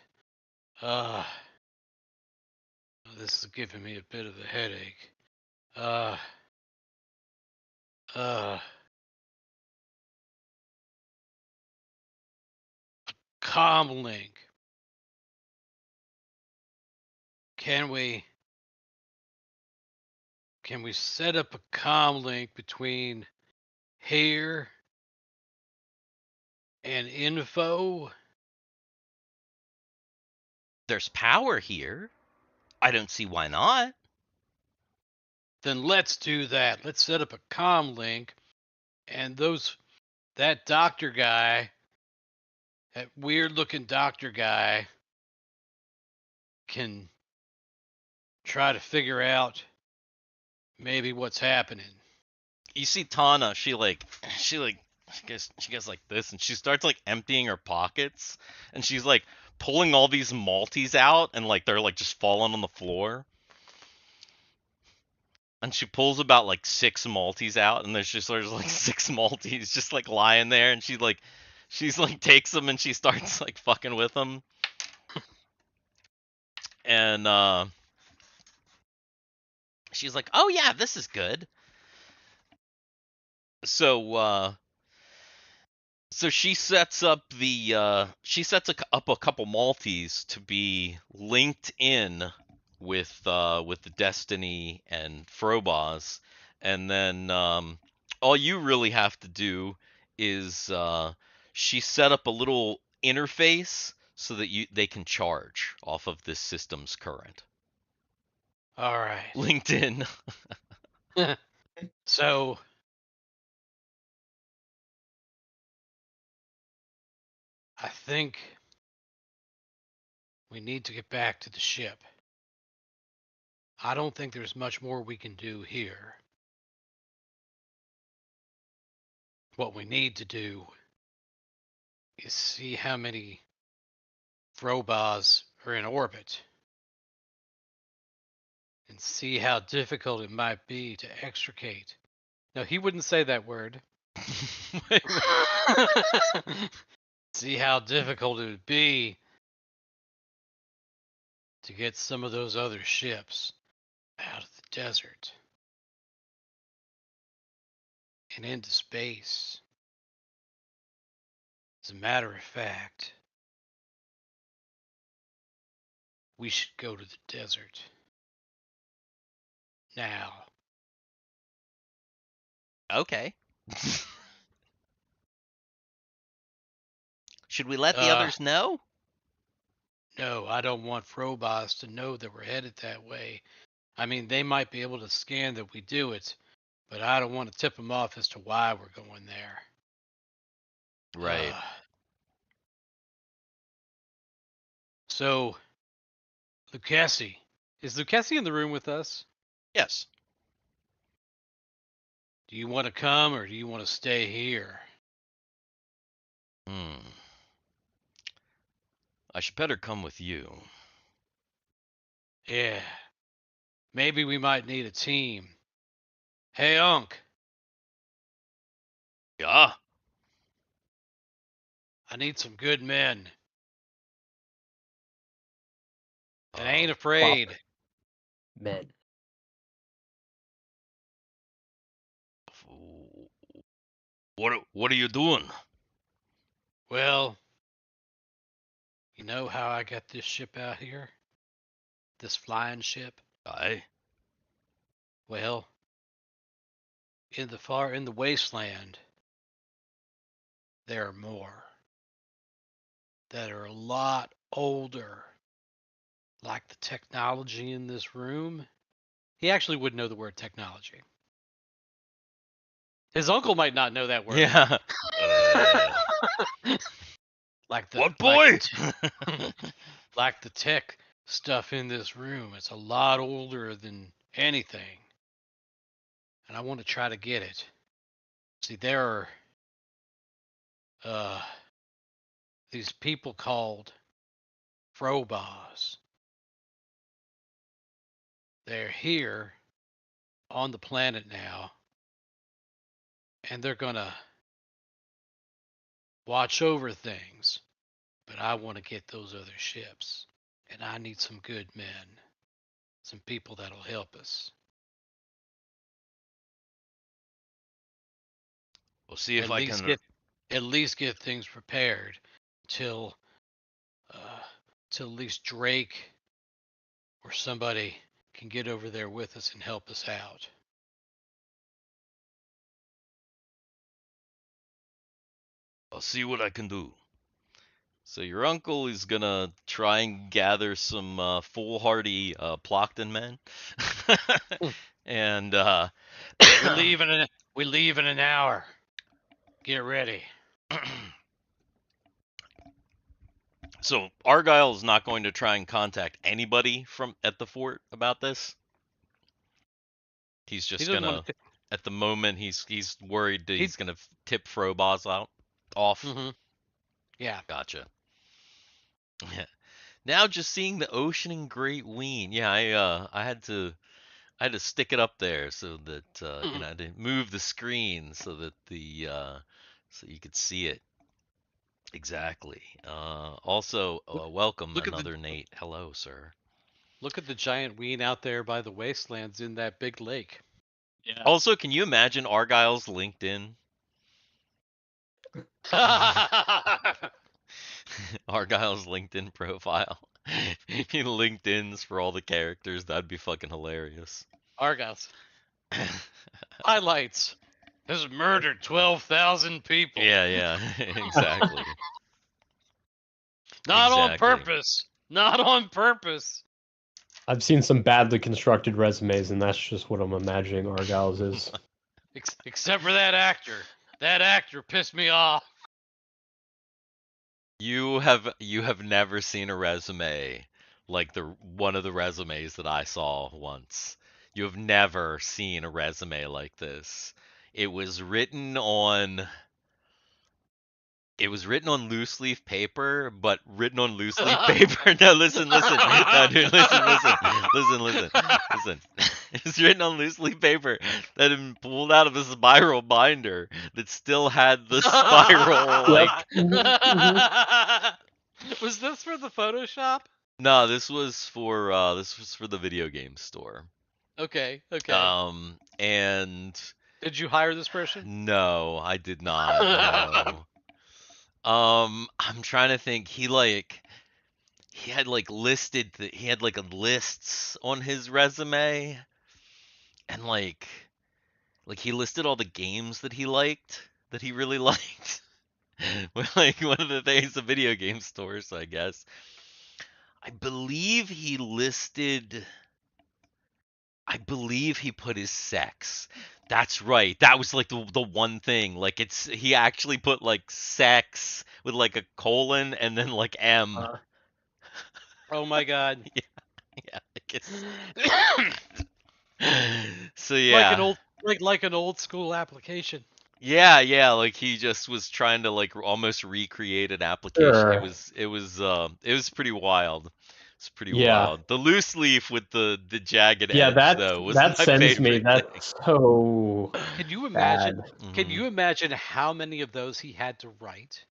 This is giving me a bit of a headache. Comlink. Can we set up a comlink between here and info? There's power here. I don't see why not. Then let's do that. Let's set up a comlink, and that doctor guy, that weird-looking doctor guy, can try to figure out maybe what's happening. You see Tana, she gets like this, and she starts like emptying her pockets, and she's like pulling all these Maltese out, and like they're like just falling on the floor. And she pulls about like 6 Maltese out, and there's just like 6 Maltese just like lying there, and she's like takes them and she starts like fucking with them. And she's like, "Oh yeah, this is good." So she sets up up a couple Maltese to be linked in with the Destiny and Frobos, and then all you really have to do is she set up a little interface so that they can charge off of this system's current. All right. Linked in. So I think we need to get back to the ship. I don't think there's much more we can do here. What we need to do is see how many Frobos are in orbit and see how difficult it might be to extricate. No, he wouldn't say that word. See how difficult it would be to get some of those other ships out of the desert and into space. As a matter of fact, we should go to the desert now. Okay. Should we let the others know? No, I don't want Frobos to know that we're headed that way. I mean, they might be able to scan that we do it, but I don't want to tip them off as to why we're going there. Right. So, Lucchesi. Is Lucchesi in the room with us? Yes. Do you want to come or do you want to stay here? I should better come with you. Yeah. Maybe we might need a team. Hey, Unc. Yeah. I need some good men. And ain't afraid. Fuck. Men. What are you doing? Well, you know how I got this ship out here? This flying ship? Aye. Well, in the wasteland, there are more that are a lot older. Like the technology in this room. He actually would know the word technology. His uncle might not know that word. Yeah. What boy? Like the tech stuff in this room. It's a lot older than anything. and I want to try to get it. See, there are these people called Frobas. They're here on the planet now, and they're gonna watch over things. But I want to get those other ships, and I need some good men, some people that'll help us. We'll see if At I least can. get things prepared till till at least Drake or somebody can get over there with us and help us out. I'll see what I can do. So your uncle is gonna try and gather some foolhardy Plockton men, and We leave in an hour. Get ready. So Argyle is not going to try and contact anybody from at the fort about this. He's He just doesn't gonna. want to. At the moment, he's worried that he's gonna tip Frobos out off. Yeah. Gotcha. Now just seeing the ocean and Great Ween. Yeah, I had to stick it up there so that I had to move the screen so that so you could see it exactly. Also, welcome look at another Nate. Hello, sir. Look at the giant ween out there by the wastelands in that big lake. Yeah. Also, can you imagine Argyle's LinkedIn? Argyle's LinkedIn profile. He LinkedIn's for all the characters. That'd be fucking hilarious. Argyles. Highlights. Has murdered 12,000 people. Yeah, exactly. Not on Exactly. purpose. Not on purpose. I've seen some badly constructed resumes, and that's just what I'm imagining Argyle's is. Except for that actor. That actor pissed me off. You have never seen a resume like one of the resumes that I saw once. You have never seen a resume like this. It was written on loose leaf paper, but written on loose leaf paper. No, listen. No, dude, listen. It's written on loose leaf paper that had been pulled out of a spiral binder that still had the spiral. Was this for the Photoshop? No, this was for the video game store. Okay. And Did you hire this person? no, I did not. No. I'm trying to think. He had lists on his resume, and he listed all the games that he liked, that he really liked. Like one of the things the video game stores, I guess. I believe he put his sex. That's right. That was like the one thing. Like he actually put like sex with like a colon and then like M. Oh my god. Yeah. So yeah. Like an old school application. Yeah, like he just was trying to like almost recreate an application. Sure. It was pretty wild. It's pretty Yeah. wild. The loose leaf with the jagged Yeah, edge though was that my sends favorite me. thing. That's so Can you imagine? bad. Can you imagine how many of those he had to write?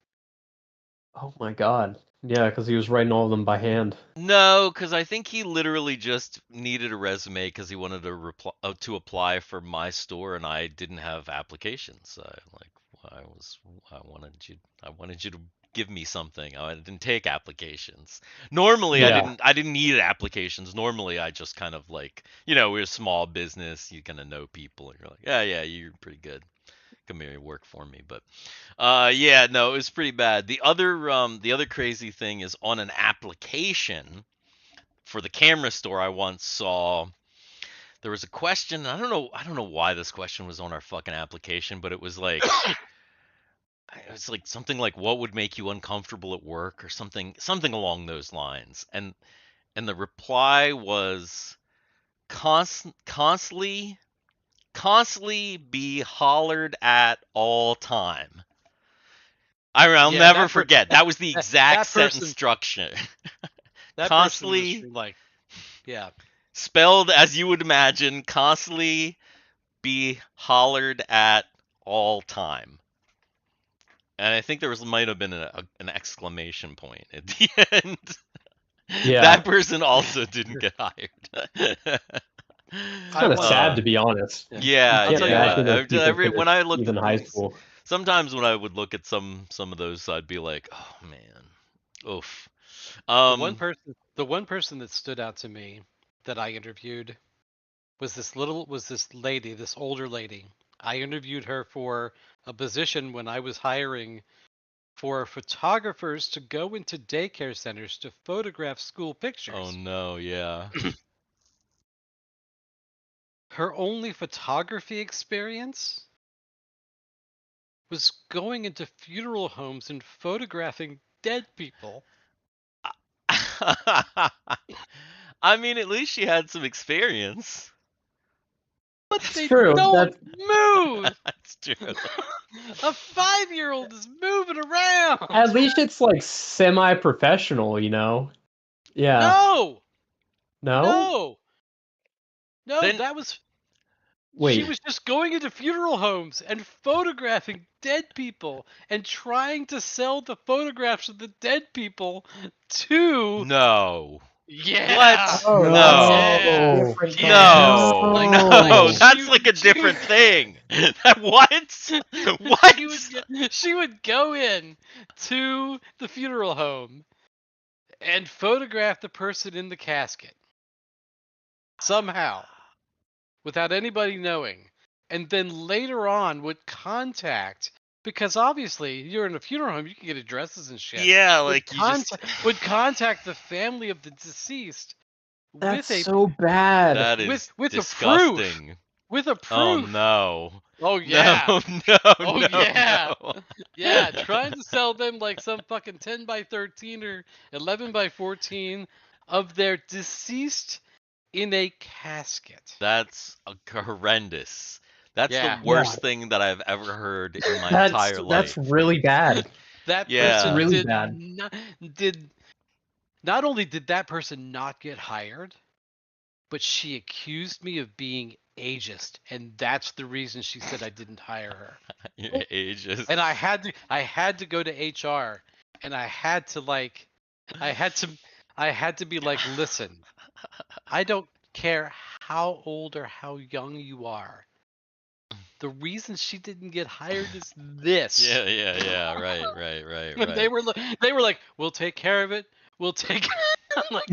Oh my god. Yeah, because he was writing all of them by hand. No, because I think he literally just needed a resume because he wanted to apply for my store, and I didn't have applications. I wanted you to give me something. I didn't take applications. Normally, Yeah. I didn't need applications. Normally, I just kind of we're a small business. You kind of know people, and you're like, yeah, you're pretty good. Come here, work for me. But yeah, no, it was pretty bad. The other crazy thing is on an application for the camera store I once saw, there was a question. I don't know why this question was on our fucking application, but it was like something like, what would make you uncomfortable at work, or something along those lines. And the reply was constantly constantly be hollered at all time. I'll Yeah, never that forget. That was the exact that sentence person- structure. That Constantly person was like, yeah. spelled as you would imagine, constantly be hollered at all time. And I think there might have been an exclamation point at the end. Yeah. That person also didn't get hired. It's kind of sad, to be honest. Yeah, You can't imagine yeah. those people When I finished looked even at high these, school. sometimes when I would look at some of those, I'd be like, oh man, oof. The one person that stood out to me that I interviewed was this lady, this older lady. I interviewed her for a position when I was hiring for photographers to go into daycare centers to photograph school pictures. Oh no, yeah. Her only photography experience was going into funeral homes and photographing dead people. I mean, at least she had some experience. But That's they true. don't move. That's true. A 5-year-old is moving around. At least it's like semi-professional, you know? Yeah. No, No? no, Then- that was. Wait. She was just going into funeral homes and photographing dead people and trying to sell the photographs of the dead people to. No. Yeah. What? Oh, No. Yeah. different No, kind. no, Like, that's she- like a she- different thing. What? What? She would go in to the funeral home and photograph the person in the casket somehow without anybody knowing, and then later on would contact, because obviously you're in a funeral home, you can get addresses and shit. Yeah, would like you just. would contact the family of the deceased That's with a so bad. That is with a proof. disgusting. with a proof. Oh no. Oh yeah. No, no, Oh, no, yeah. no. Yeah, trying to sell them like some fucking 10 by 13 or 11 by 14 of their deceased in a casket. That's horrendous. That's Yeah. the worst thing that I've ever heard in my That's entire life. really bad. That Yeah. person Really did bad. not only did that person not get hired, but she accused me of being ageist, and that's the reason she said I didn't hire her. You're ageist. And I had to go to HR, and I had to be like, listen, I don't care how old or how young you are. The reason she didn't get hired is this. Yeah. Right. And they were like, we'll take care of it. We'll take. I'm like,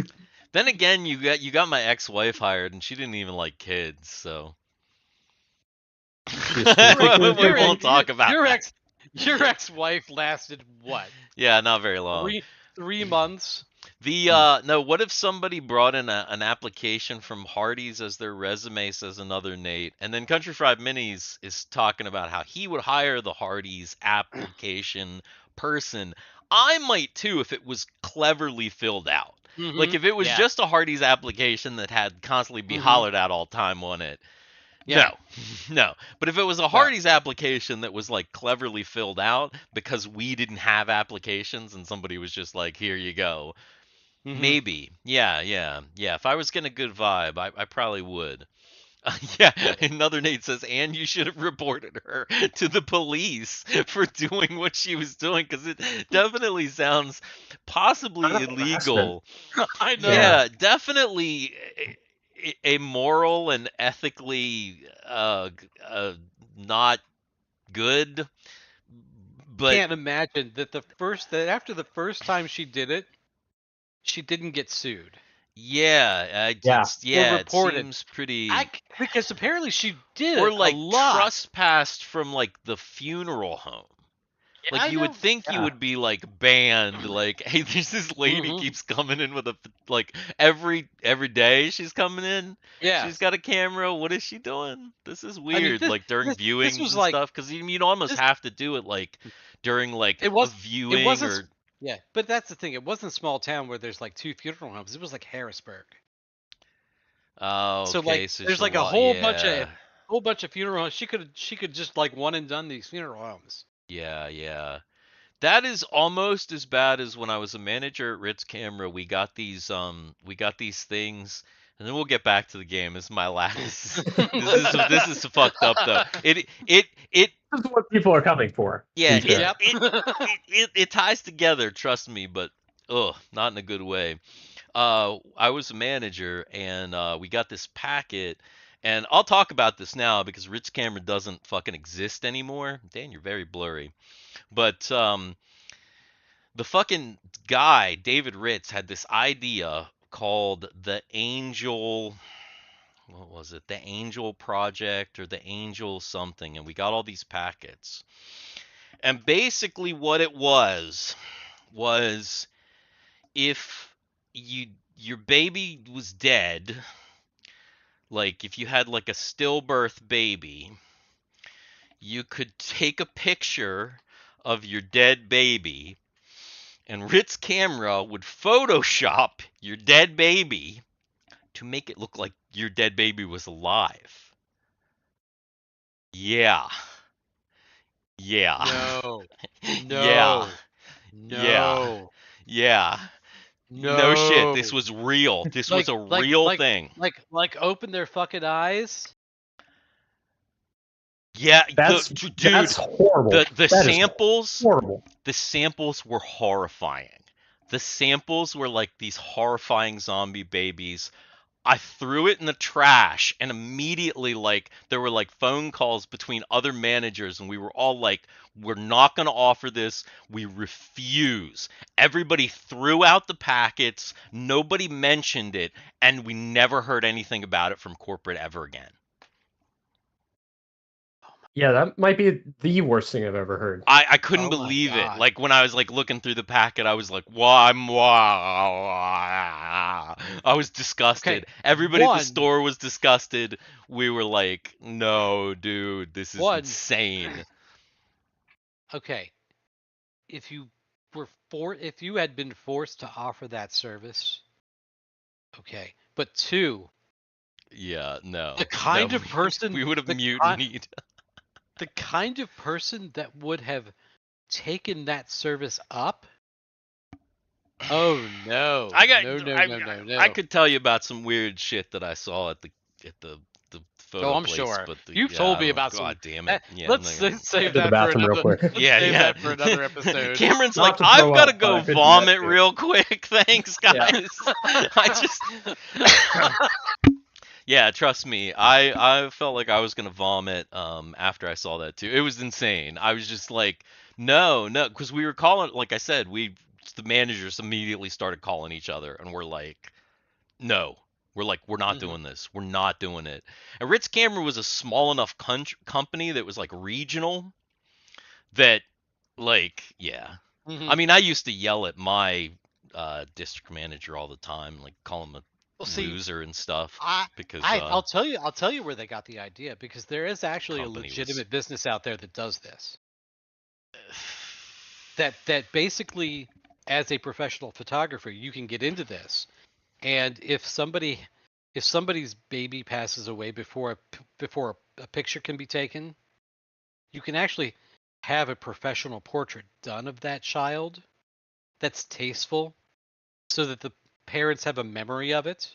Then again, you got my ex-wife hired, and she didn't even like kids, so. we won't talk about that. Your ex-wife lasted what? Yeah, not very long. 3 months. No, what if somebody brought in an application from Hardee's as their resume, says another Nate, and then Country Fried Minis is talking about how he would hire the Hardee's application person. I might too if it was cleverly filled out. Like if it was just a Hardee's application that had constantly be hollered at all time on it. Yeah. No. But if it was a Hardee's application that was like cleverly filled out because we didn't have applications and somebody was just like, here you go. Maybe. Yeah. If I was getting a good vibe, I probably would. Yeah, another Nate says, and you should have reported her to the police for doing what she was doing, because it definitely sounds possibly illegal. I know. Yeah, definitely immoral and ethically not good. But Can't imagine that after the first time she did it, she didn't get sued. Yeah, Yeah. it reported. seems pretty. Because apparently she did Or it like a lot. trespassed from like the funeral home. I Like you would know. think you would be like banned. Like, hey, there's this lady Mhm. keeps coming in with every day she's coming in. Yeah. She's got a camera. What is she doing? This is weird. this- like during this viewings was and like- stuff, because you'd almost this- have to do it like during like It was- a viewing wasn't or. Yeah, but that's the thing. It wasn't a small town where there's like 2 funeral homes. It was like Harrisburg. Oh, So okay. like, so there's it's like a whole bunch of yeah. whole bunch of funeral homes. She could just like one and done these funeral homes. Yeah. That is almost as bad as when I was a manager at Ritz Camera. We got these things, and then we'll get back to the game. This is my last. this is fucked up though. It This is what people are coming for. yeah. to be fair. It ties together. Trust me, but not in a good way. I was a manager, and we got this packet. And I'll talk about this now because Ritz Camera doesn't fucking exist anymore. Dan, you're very blurry. But the fucking guy, David Ritz, had this idea called the Angel. What was it? The Angel Project or the Angel something. And we got all these packets. And basically, what it was if your baby was dead, like if you had like a stillbirth baby, you could take a picture of your dead baby, and Ritz Camera would Photoshop your dead baby to make it look like your dead baby was alive. Yeah. No. Yeah. No. Yeah. No. No shit. This was real. This was a real thing. Like open their fucking eyes. Yeah, That's horrible. The That is samples, horrible. the samples were horrifying. The samples were like these horrifying zombie babies. I threw it in the trash, and immediately, like, there were like phone calls between other managers, and we were all like, we're not going to offer this. We refuse. Everybody threw out the packets. Nobody mentioned it, and we never heard anything about it from corporate ever again. Yeah, that might be the worst thing I've ever heard. I couldn't Oh my believe it. God. Like when I was like looking through the packet, I was like, wow. I was disgusted. Okay, Everybody at one- the store was disgusted. We were like, no, dude, this is One- insane. Okay. If you had been forced to offer that service, okay. But two, Yeah, no. the kind no, of person we would have the mutinied. the kind of person that would have taken that service up. Oh no! No! I could tell you about some weird shit that I saw at the photo I'm place, sure. but You've told me about God some. damn it. Yeah, let's I'm not save To the that for bathroom real another. quick. Yeah, save yeah. that for another episode. Cameron's Not like, to I've throw got to up, but go I could do vomit that too." real quick. Thanks, guys. I just, yeah, trust me. I felt like I was gonna vomit after I saw that too. It was insane. I was just like, no, because we were calling. Like I said, the managers immediately started calling each other, and we're like, no. We're not doing this. We're not doing it. And Ritz Camera was a small enough company that was like regional that, like, yeah. Mhm. I mean, I used to yell at my district manager all the time, like call him a Well, see, loser and stuff. Because I'll tell you where they got the idea, because there is actually a Company was- legitimate business out there that does this. That basically, as a professional photographer, you can get into this, and if somebody's baby passes away before a picture can be taken, you can actually have a professional portrait done of that child that's tasteful, so that the parents have a memory of it.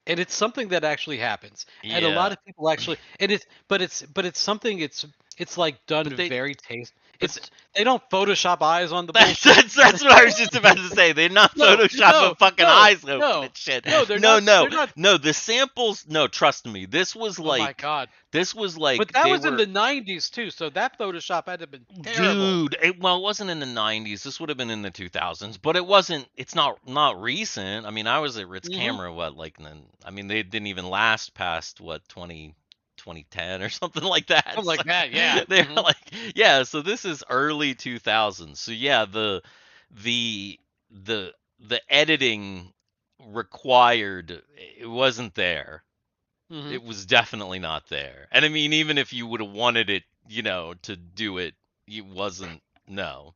And it's something that actually happens, and a lot of people actually, and it's something, it's like done But they- very they don't Photoshop eyes on the That's bullshit. that's what I was just about to say. They're not No, photoshopping fucking no, eyes open no, and shit. no, they're no, not- no, they're not- no. The samples. No, trust me. This was Oh my like. god! This was like. But that they was in were- the '90s too, so that Photoshop had to have been terrible. Dude, it wasn't in the 90s. This would have been in the 2000s, but it wasn't. It's not recent. I mean, I was at Ritz Mhm. Camera. I mean, they didn't even last past 2010 or something like that. Something like So that, yeah. They're Mhm. like, yeah. So this is early 2000s. So yeah, the editing required, it wasn't there. Mhm. It was definitely not there. And I mean, even if you would have wanted it, to do it, it wasn't. No,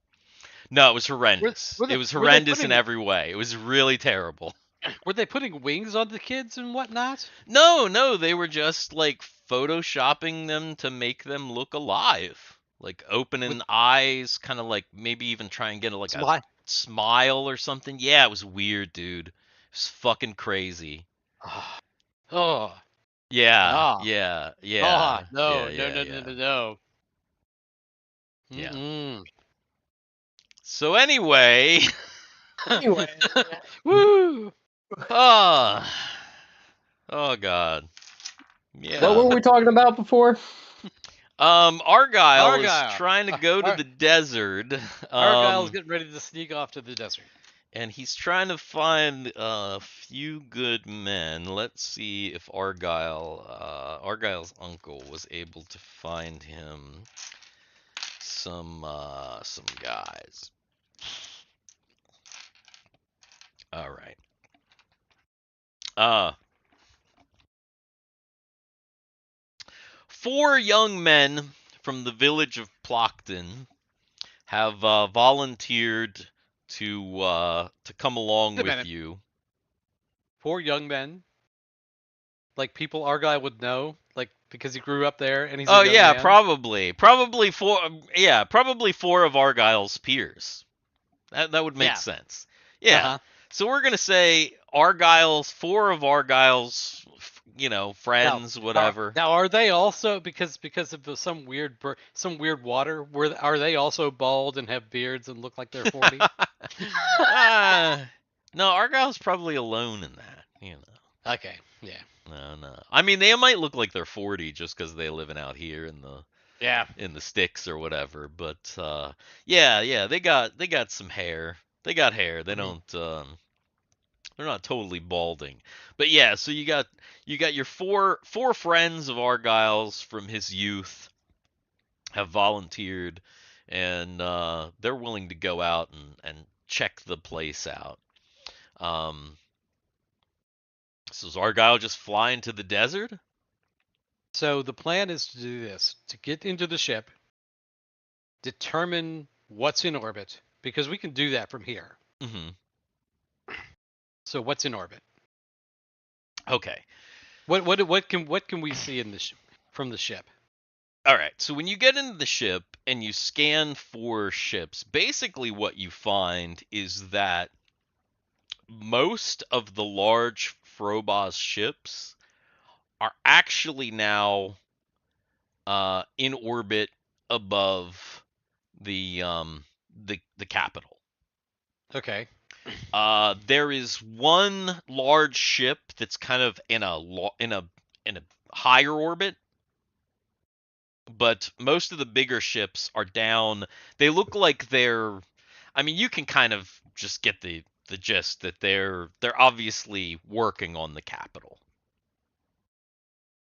it was horrendous. were they It was putting horrendous in it- every way. It was really terrible. Were they putting wings on the kids and whatnot? No, they were just like photoshopping them to make them look alive. Like opening With eyes, kind of like maybe even try and get like a smile. smile or something. Yeah, it was weird, dude. It was fucking crazy. Oh. Yeah, Ah. yeah, Ah. yeah, No. yeah, No. yeah, No. No. yeah, No. No. yeah. Mm-mm. So anyway, Anyway, Woo. ah, oh god, What yeah. were we talking about before? Argyle is Argyle. trying to go to Ar- the desert. Argyle's getting ready to sneak off to the desert. And he's trying to find a few good men. Let's see if Argyle's uncle was able to find him some guys. All right. Uh 4 young men from the village of Plockton have volunteered to come along Wait a with minute. you. 4 young men, like people Argyle would know, like because he grew up there and he's a Oh young yeah, man. probably 4. Yeah, probably 4 of Argyle's peers. That would make Yeah. sense. Yeah. Uh-huh. So we're gonna say Argyle's 4 of Argyle's, friends, whatever. Now are they also because of some weird water? Are they also bald and have beards and look like they're 40? No, Argyle's probably alone in that. Okay. Yeah. No. I mean, they might look like they're 40 just because they're living out here Yeah. in the sticks or whatever. But yeah, they got some hair. They got hair. They Mhm. don't. They're not totally balding. But yeah, so you got your four friends of Argyle's from his youth have volunteered, and they're willing to go out and check the place out. Um, so is Argyle just fly into the desert? So the plan is to do this, to get into the ship, determine what's in orbit, because we can do that from here. Mm-hmm. So what's in orbit? Okay. What can we see in from the ship? All right. So when you get into the ship and you scan for ships, basically what you find is that most of the large Frobos ships are actually now in orbit above the capital. Okay. There is one large ship that's kind of in a higher orbit, but most of the bigger ships are down. They look like they're. I mean, you can kind of just get the gist that they're obviously working on the capital.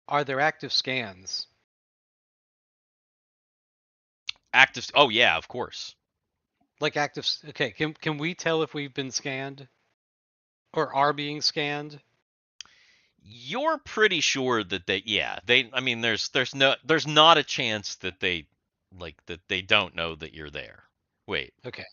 Are there active scans? Active. Oh yeah, of course. Like active. Okay. Can we tell if we've been scanned, or are being scanned? You're pretty sure that they. I mean, there's not a chance that they don't know that you're there. Wait. Okay.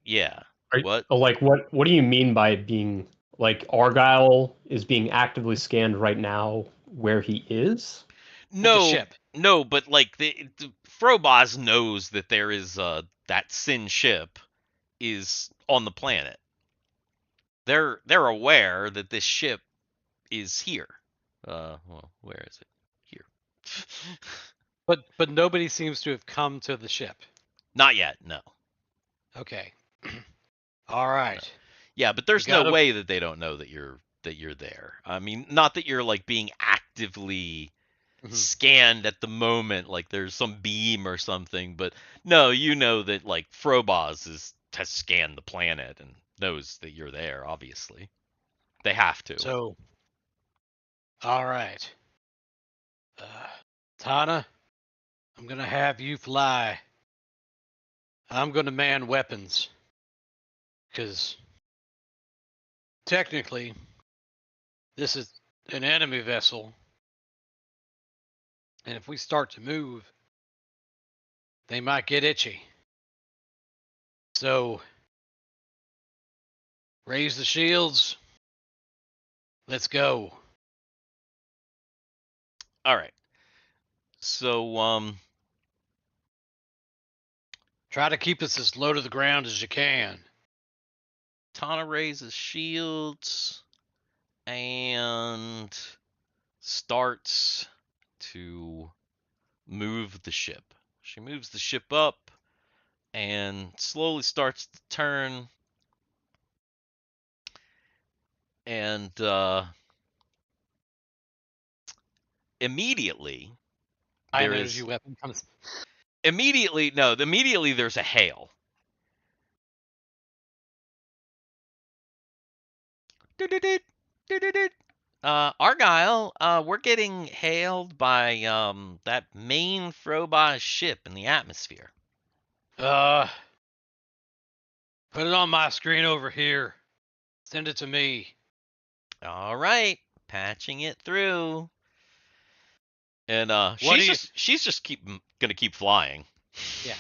Yeah. What? What do you mean by being like Argyle is being actively scanned right now where he is? The No, ship. no, but like the Frobos knows that there is that Sin ship is on the planet. They're aware that this ship is here. Well, where is it? Here. But nobody seems to have come to the ship. Not yet, no. Okay. All right. Yeah, but there's We no gotta- way that they don't know that you're there. I mean, not that you're like being actively Mhm. scanned at the moment, like there's some beam or something, but no, you know that like Frobos has scanned the planet and knows that you're there, obviously. They have to. So. All right. Tana, I'm gonna have you fly. I'm gonna man weapons. Because technically, this is an enemy vessel. And if we start to move, they might get itchy. So, raise the shields, Let's go. All right. So, Try to keep us as low to the ground as you can. Tana raises shields and starts to move the ship. She moves the ship up and slowly starts to turn. And immediately, Iron there energy is weapon comes. immediately there's a hail. Argyle, we're getting hailed by that main Frobah ship in the atmosphere. Put it on my screen over here. Send it to me. All right, patching it through. And she's just gonna keep flying. Yeah.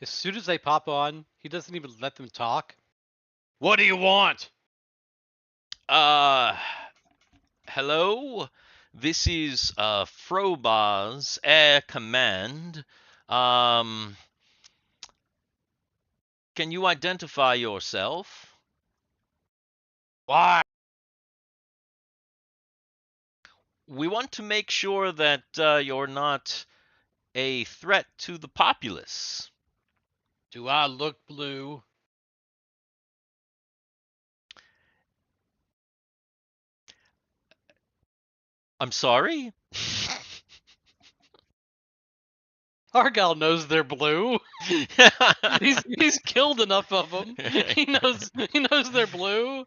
As soon as they pop on, he doesn't even let them talk. What do you want? Hello. This is Frobah's Air Command. Can you identify yourself? Why? We want to make sure that you're not a threat to the populace. Do I look blue? I'm sorry? Argyle knows they're blue. He's killed enough of them. He knows they're blue.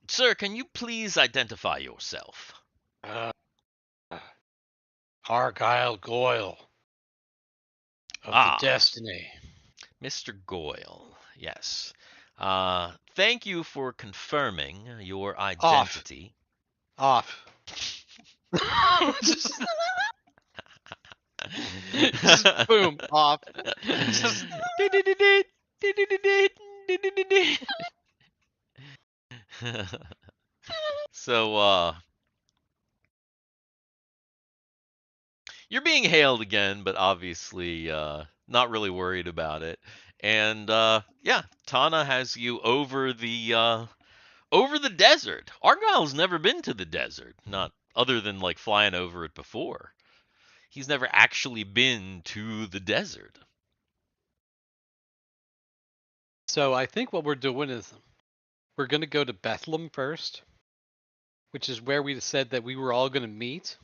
Sir, can you please identify yourself? Argyle Goyle of the Destiny. Mr. Goyle, yes. Thank you for confirming your identity. Off. just boom, off. Just So, you're being hailed again, but obviously not really worried about it. And yeah, Tana has you over the desert. Argyle's never been to the desert, not other than like flying over it before. He's never actually been to the desert. So I think what we're doing is we're going to go to Bethlehem first, which is where we said that we were all going to meet.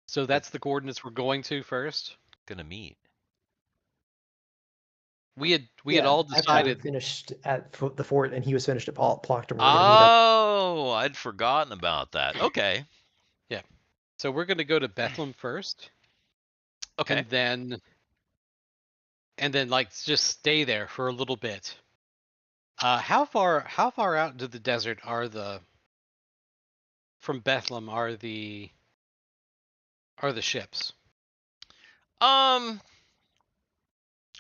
So that's the coordinates we're going to first. Gonna meet. We had all decided. We finished at the fort, and he was finished at Plockton. Oh, I'd forgotten about that. Okay. Yeah. So we're going to go to Bethlehem first. Okay. And then like just stay there for a little bit. How far out into the desert from Bethlehem are the ships?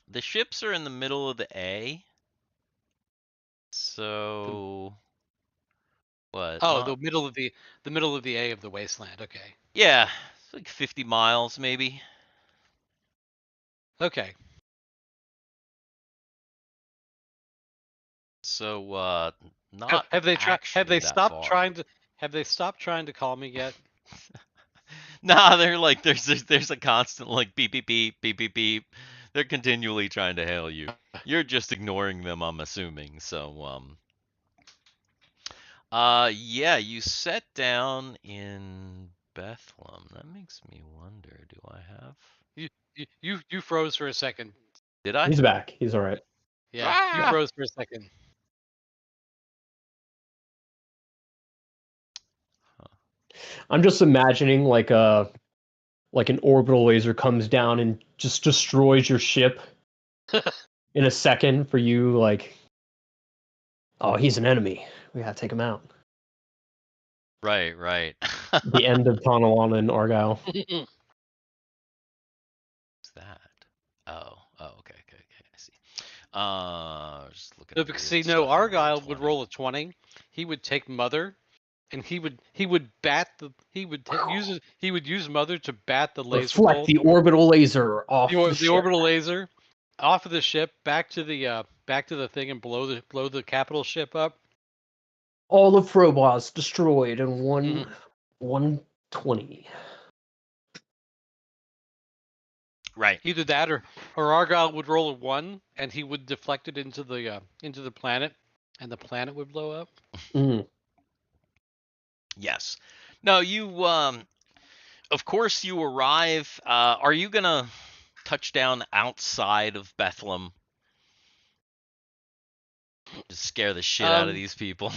The ships are in the middle of the A. So what? Oh, the middle of the A of the wasteland. Okay. Yeah, it's like 50 miles maybe. Okay. So not have they stopped far. trying to call me yet? Nah, they're like there's a constant like beep beep beep beep beep beep. They're continually trying to hail you. You're just ignoring them, I'm assuming. So yeah, you sat down in Bethlehem. That makes me wonder, do I have You froze for a second. Did I? He's back. He's all right. Yeah, you froze for a second. I'm just imagining like an orbital laser comes down and just destroys your ship in a second for you. Like, oh, he's an enemy. We gotta take him out. Right. The end of Tonalana and Argyle. What's that? Just looking No, at because weird see, stuff no, in Argyle would Roll20. roll a 20. He would take Mother, and he would bat the he would use Mother to bat the laser Reflect bolt, the orbital laser off the the ship. orbital laser, off of the ship back to the thing and blow the capital ship up. All of Frobos destroyed in Mhm. 120. Right. Either that or Argyle would roll a 1 and he would deflect it into the planet, and the planet would blow up. Mm. Yes. No, you of course you arrive. Are you gonna touch down outside of Bethlehem? Just scare the shit out of these people.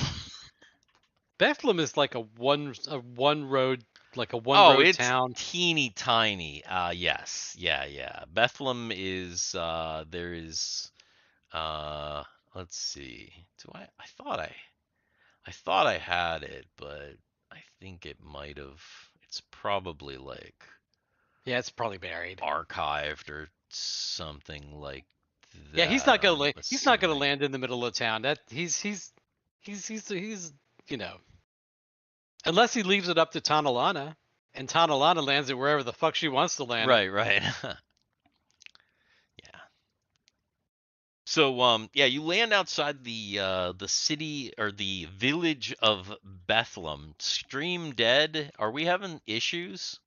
Bethlehem is like a one road Oh, it's town. teeny tiny. Yes. Yeah. Bethlehem is there is let's see. I thought I had it, but I think it might have. It's probably like Yeah, it's probably buried. archived or something like that. Yeah, he's not gonna I'm he's not gonna assuming. land in the middle of town. That he's you know, unless he leaves it up to Tanalana, and Tanalana lands it wherever the fuck she wants to land. Right. Yeah. So yeah, you land outside the city or the village of Bethlehem. Stream dead. Are we having issues?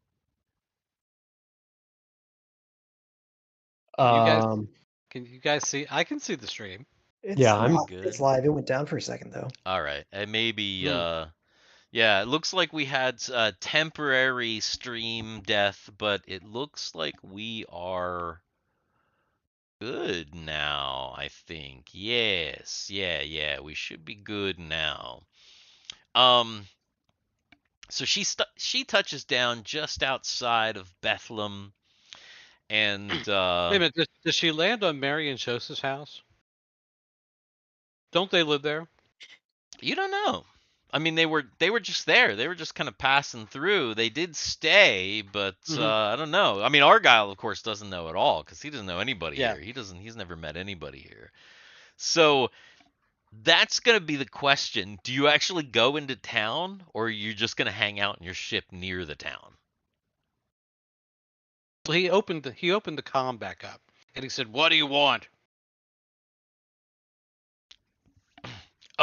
Um, Can you guys see? I can see the stream. It's I'm good. It's live. It went down for a second though. All right. And maybe Hmm. yeah, it looks like we had temporary stream death, but it looks like we are good now, I think. Yes. Yeah, we should be good now. So she touches down just outside of Bethlehem, and Wait a minute. Does she land on Mary and Joseph's house? Don't they live there? you don't know. I mean, they were just there. They were just kind of passing through. They did stay, but I don't know. I mean, Argyle, of course, doesn't know at all because he doesn't know anybody Yeah. here. He's never met anybody here. So that's gonna be the question. Do you actually go into town, or are you just gonna hang out in your ship near the town? Well, he opened the comm back up, and he said, "What do you want?"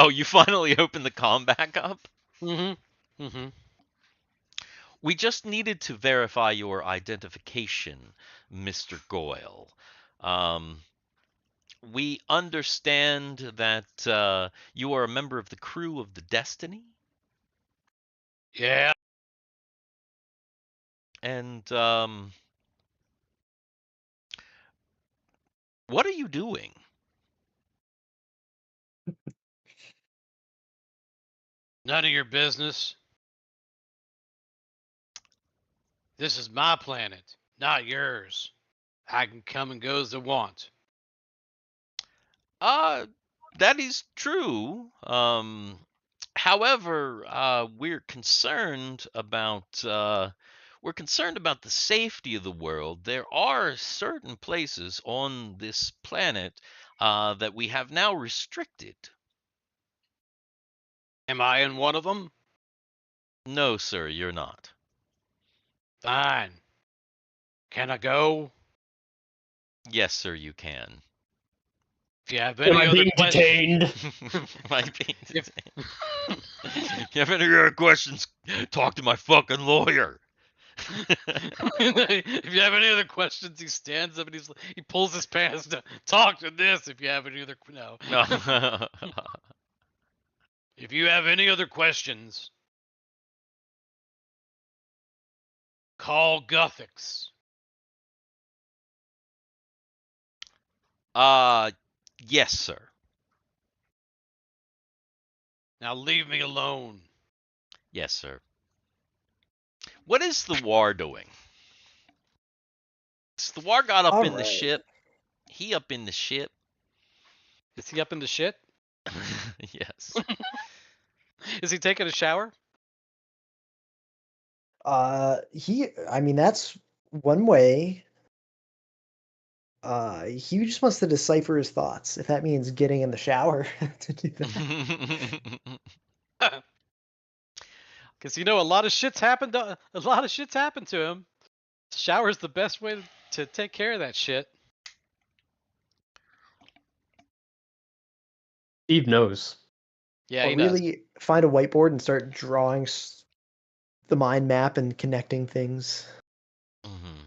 Oh, you finally opened the comm back up? Mm-hmm. We just needed to verify your identification, Mr. Goyle. We understand that you are a member of the crew of the Destiny, Yeah. and what are you doing? None of your business. This is my planet, not yours. I can come and go as I want. That is true. However, we're concerned about the safety of the world. There are certain places on this planet that we have now restricted. Am I in one of them? No, sir, you're not. Fine. Can I go? Yes, sir, you can. If you have Am any I other being questions, detained? Might be. If you have any other questions, talk to my fucking lawyer. if you have any other questions, he stands up and he pulls his pants down. Talk to this. If you have any other If you have any other questions, call Guthix. Yes, sir. Now leave me alone. Yes, sir. What is Thiwar doing? Thiwar got up in the ship. He up in the ship. Is he up in the shit? Yes. Is he taking a shower? I mean, that's one way. He just wants to decipher his thoughts. If that means getting in the shower to do that. Because a lot of shit's happened. A lot of shit's happened to him. Shower's the best way to take care of that shit. Steve knows. Yeah, Or he does. really find a whiteboard and start drawing the mind map and connecting things. Mhm.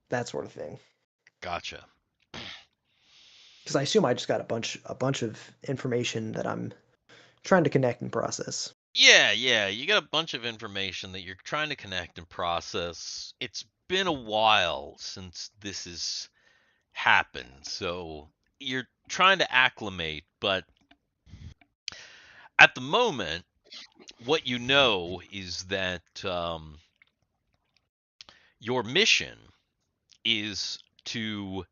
That sort of thing. Gotcha. Because I assume I just got a bunch of information that I'm trying to connect and process. Yeah, you got a bunch of information that you're trying to connect and process. It's been a while since this has happened, so you're trying to acclimate, but at the moment, what you know is that your mission is to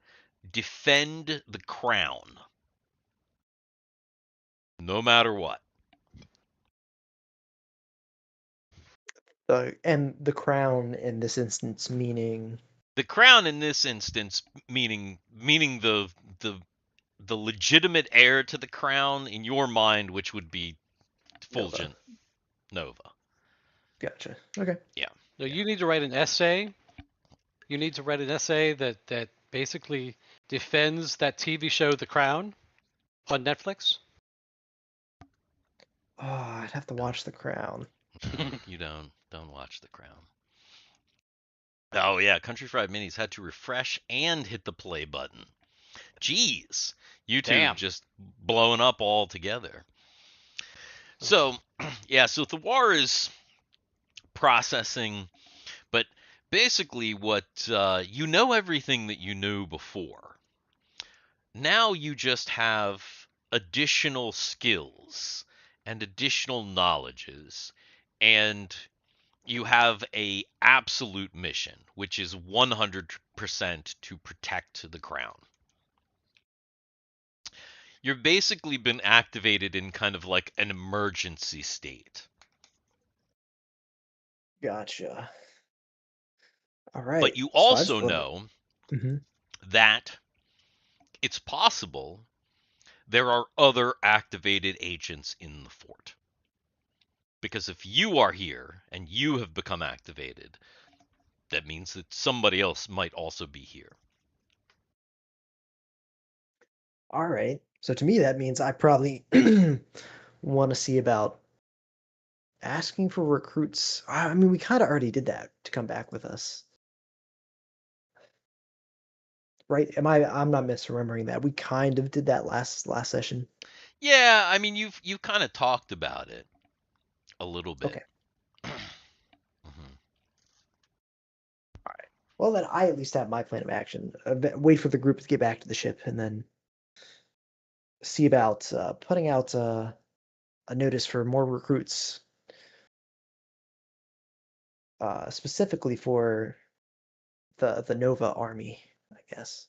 defend the crown, no matter what. And the crown in this instance meaning The crown in this instance, meaning the legitimate heir to the crown in your mind, which would be Fulgent Nova. Gotcha. Okay. Yeah. No, you need to write an essay. You need to write an essay that basically defends that TV show, The Crown, on Netflix. Oh, I'd have to watch The Crown. You don't watch The Crown. Oh yeah, Country Fried Minis had to refresh and hit the play button. Jeez, YouTube Damn. just blowing up altogether. So, yeah, so Thiwar is processing, but basically what you know everything that you knew before. Now you just have additional skills and additional knowledges, and you have a absolute mission, which is 100% to protect the crown. You've basically been activated in kind of like an emergency state. Gotcha. All right. But you So I just also wrote- know Mhm. that it's possible there are other activated agents in the fort. Because if you are here and you have become activated, that means that somebody else might also be here. All right. So to me, that means I probably want to see about asking for recruits. I mean, we kind of already did that to come back with us, right? I'm not misremembering that. We kind of did that last session. Yeah, I mean you've kind of talked about it a little bit. Okay. Mhm. Well, then I at least have my plan of action. Wait for the group to get back to the ship, and then see about putting out a notice for more recruits, specifically for the Nova army, I guess.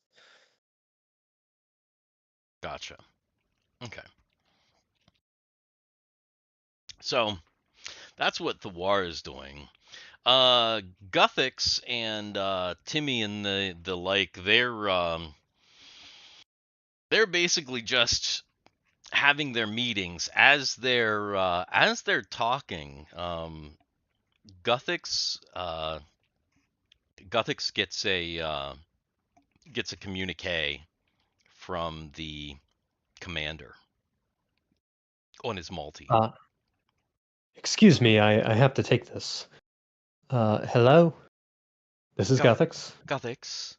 Gotcha. Okay. So that's what Thiwar is doing. Guthix and Timmy and the like, they're basically just having their meetings as they're talking. Guthix Guthix gets a communique from the commander on his multi. Excuse me, I have to take this. Hello? This is Guth- Guthix. Guthix,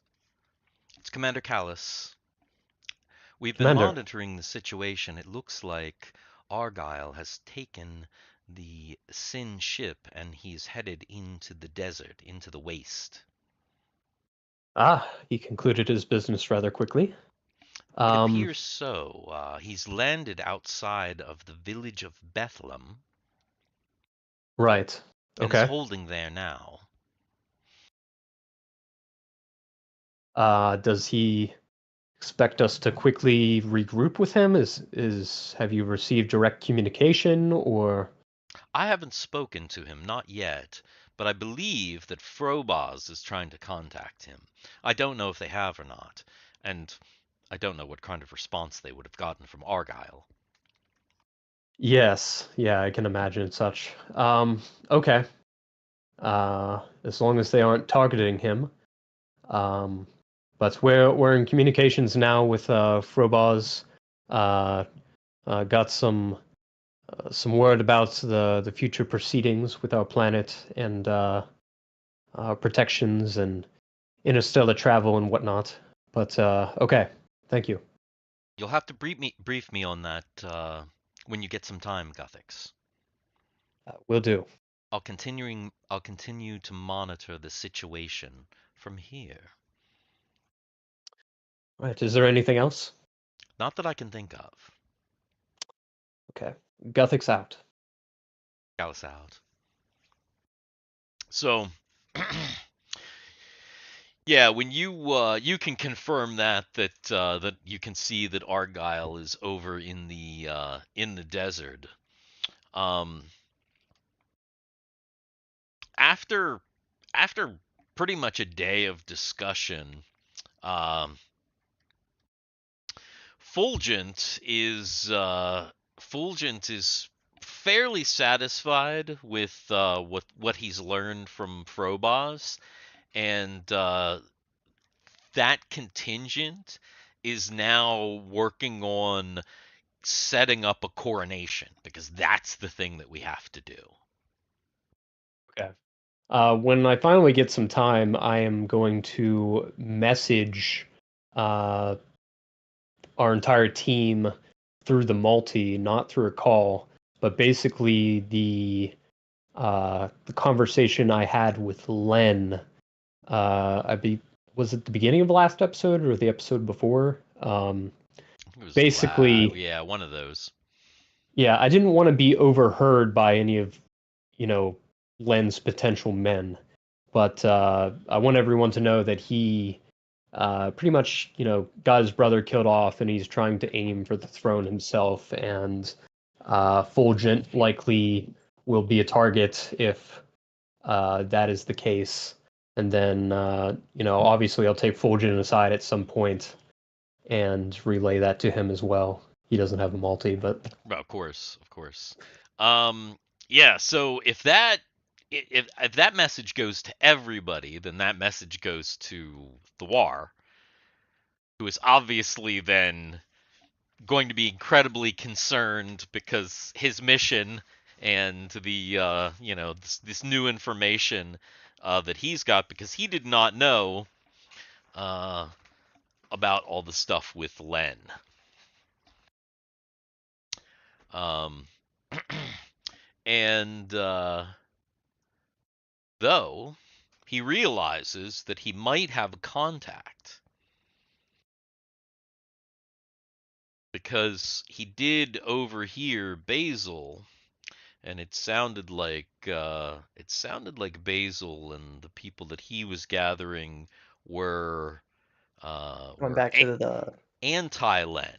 it's Commander Callus. We've been Commander. monitoring the situation. It looks like Argyle has taken the Sin ship and he's headed into the desert, into the waste. He concluded his business rather quickly. It appears so. He's landed outside of the village of Bethlehem Right. and is Okay. holding there now. Does he expect us to quickly regroup with him? Have you received direct communication or? I haven't spoken to him, not yet, but I believe that Frobaz is trying to contact him. I don't know if they have or not. And I don't know what kind of response they would have gotten from Argyle. Yes, yeah, I can imagine such. Okay. As long as they aren't targeting him. But we're in communications now with Frobaz. Got some word about the future proceedings with our planet and protections and interstellar travel and whatnot. But okay, thank you. You'll have to brief me on that when you get some time, Guthix. Will do. I'll continue to monitor the situation from here. Right. Is there anything else? Not that I can think of. Okay. Guthix out. Gallus out. So, yeah, when you can confirm that you can see that Argyle is over in the desert. After pretty much a day of discussion, um, Fulgent is fairly satisfied with what he's learned from Frobaz, and that contingent is now working on setting up a coronation because that's the thing that we have to do. Okay. When I finally get some time, I am going to message our entire team through the multi, not through a call, but basically the conversation I had with Len. Was it the beginning of the last episode or the episode before? Basically, yeah, one of those. Yeah, I didn't want to be overheard by any of, Len's potential men, but I want everyone to know that he pretty much, got his brother killed off, and he's trying to aim for the throne himself, and Fulgent likely will be a target if that is the case. And then, obviously I'll take Fulgent aside at some point and relay that to him as well. He doesn't have a multi, but Of course. Yeah. So if that message goes to everybody, then that message goes to Thiwar, who is obviously then going to be incredibly concerned because his mission and the this new information that he's got, because he did not know about all the stuff with Len. And though he realizes that he might have a contact because he did overhear Basil, and it sounded like Basil and the people that he was gathering were Going back to the anti-Len.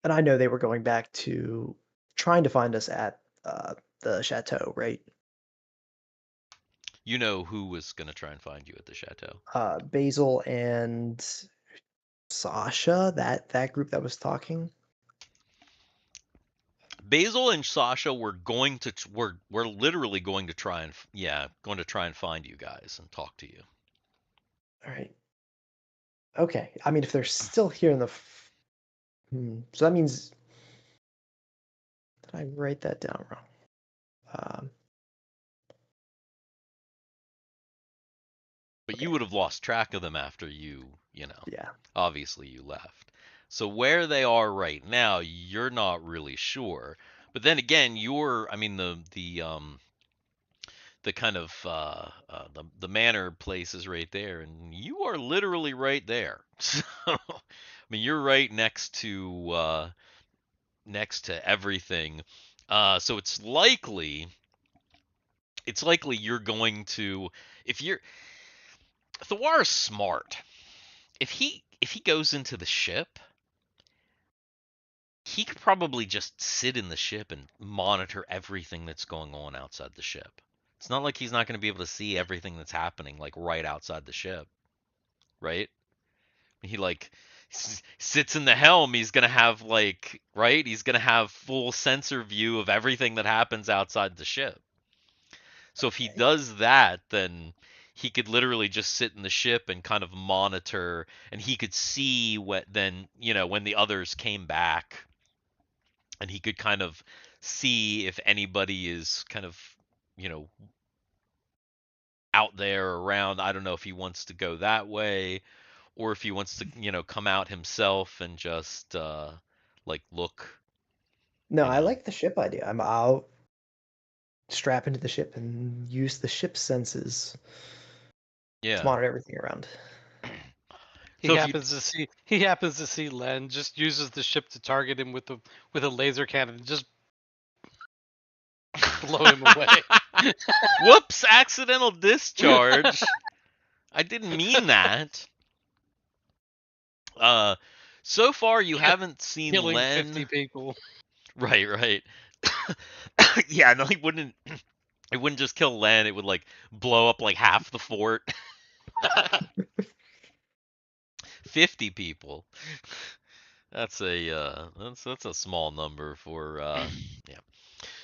and I know they were going back to trying to find us at the chateau, right? You know who was going to try and find you at the chateau? Basil and Sasha, that group that was talking. Basil and Sasha were literally going to try and find you guys and talk to you. All right. Okay. I mean, if they're still here in the, so that means, did I write that down wrong? But you would have lost track of them after you Yeah. obviously you left. So where they are right now, you're not really sure. But then again, the kind of the manor place is right there, and you are literally right there. So I mean, you're right next to everything. So it's likely you're going to, if you're Thiwar is smart. If he goes into the ship, he could probably just sit in the ship and monitor everything that's going on outside the ship. It's not like he's not going to be able to see everything that's happening like right outside the ship, right? He like sits in the helm. He's going to have like, right? He's going to have full sensor view of everything that happens outside the ship. So if he Okay. does that, then he could literally just sit in the ship and kind of monitor, and he could see what then, when the others came back, and he could kind of see if anybody is kind of, you know, out there or around. I don't know if he wants to go that way or if he wants to, come out himself and just like look, No, you I know. like the ship idea. I'll strap into the ship and use the ship's senses to Yeah. monitor everything around. He So if you happens to see Len, just uses the ship to target him with a laser cannon, just blow him away. Whoops, accidental discharge. I didn't mean that. So far you haven't seen Killing Len. 50 people. Right. Yeah, no, he wouldn't. It wouldn't just kill Len. It would like blow up like half the fort. 50 people. That's a that's a small number for yeah.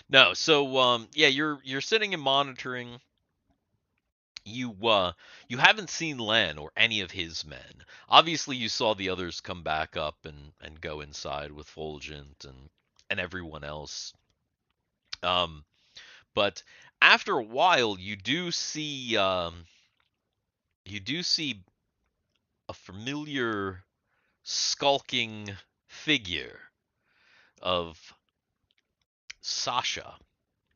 No, so yeah, you're sitting and monitoring. You haven't seen Len or any of his men. Obviously, you saw the others come back up and go inside with Fulgent and everyone else. But after a while, you do see a familiar skulking figure of Sasha,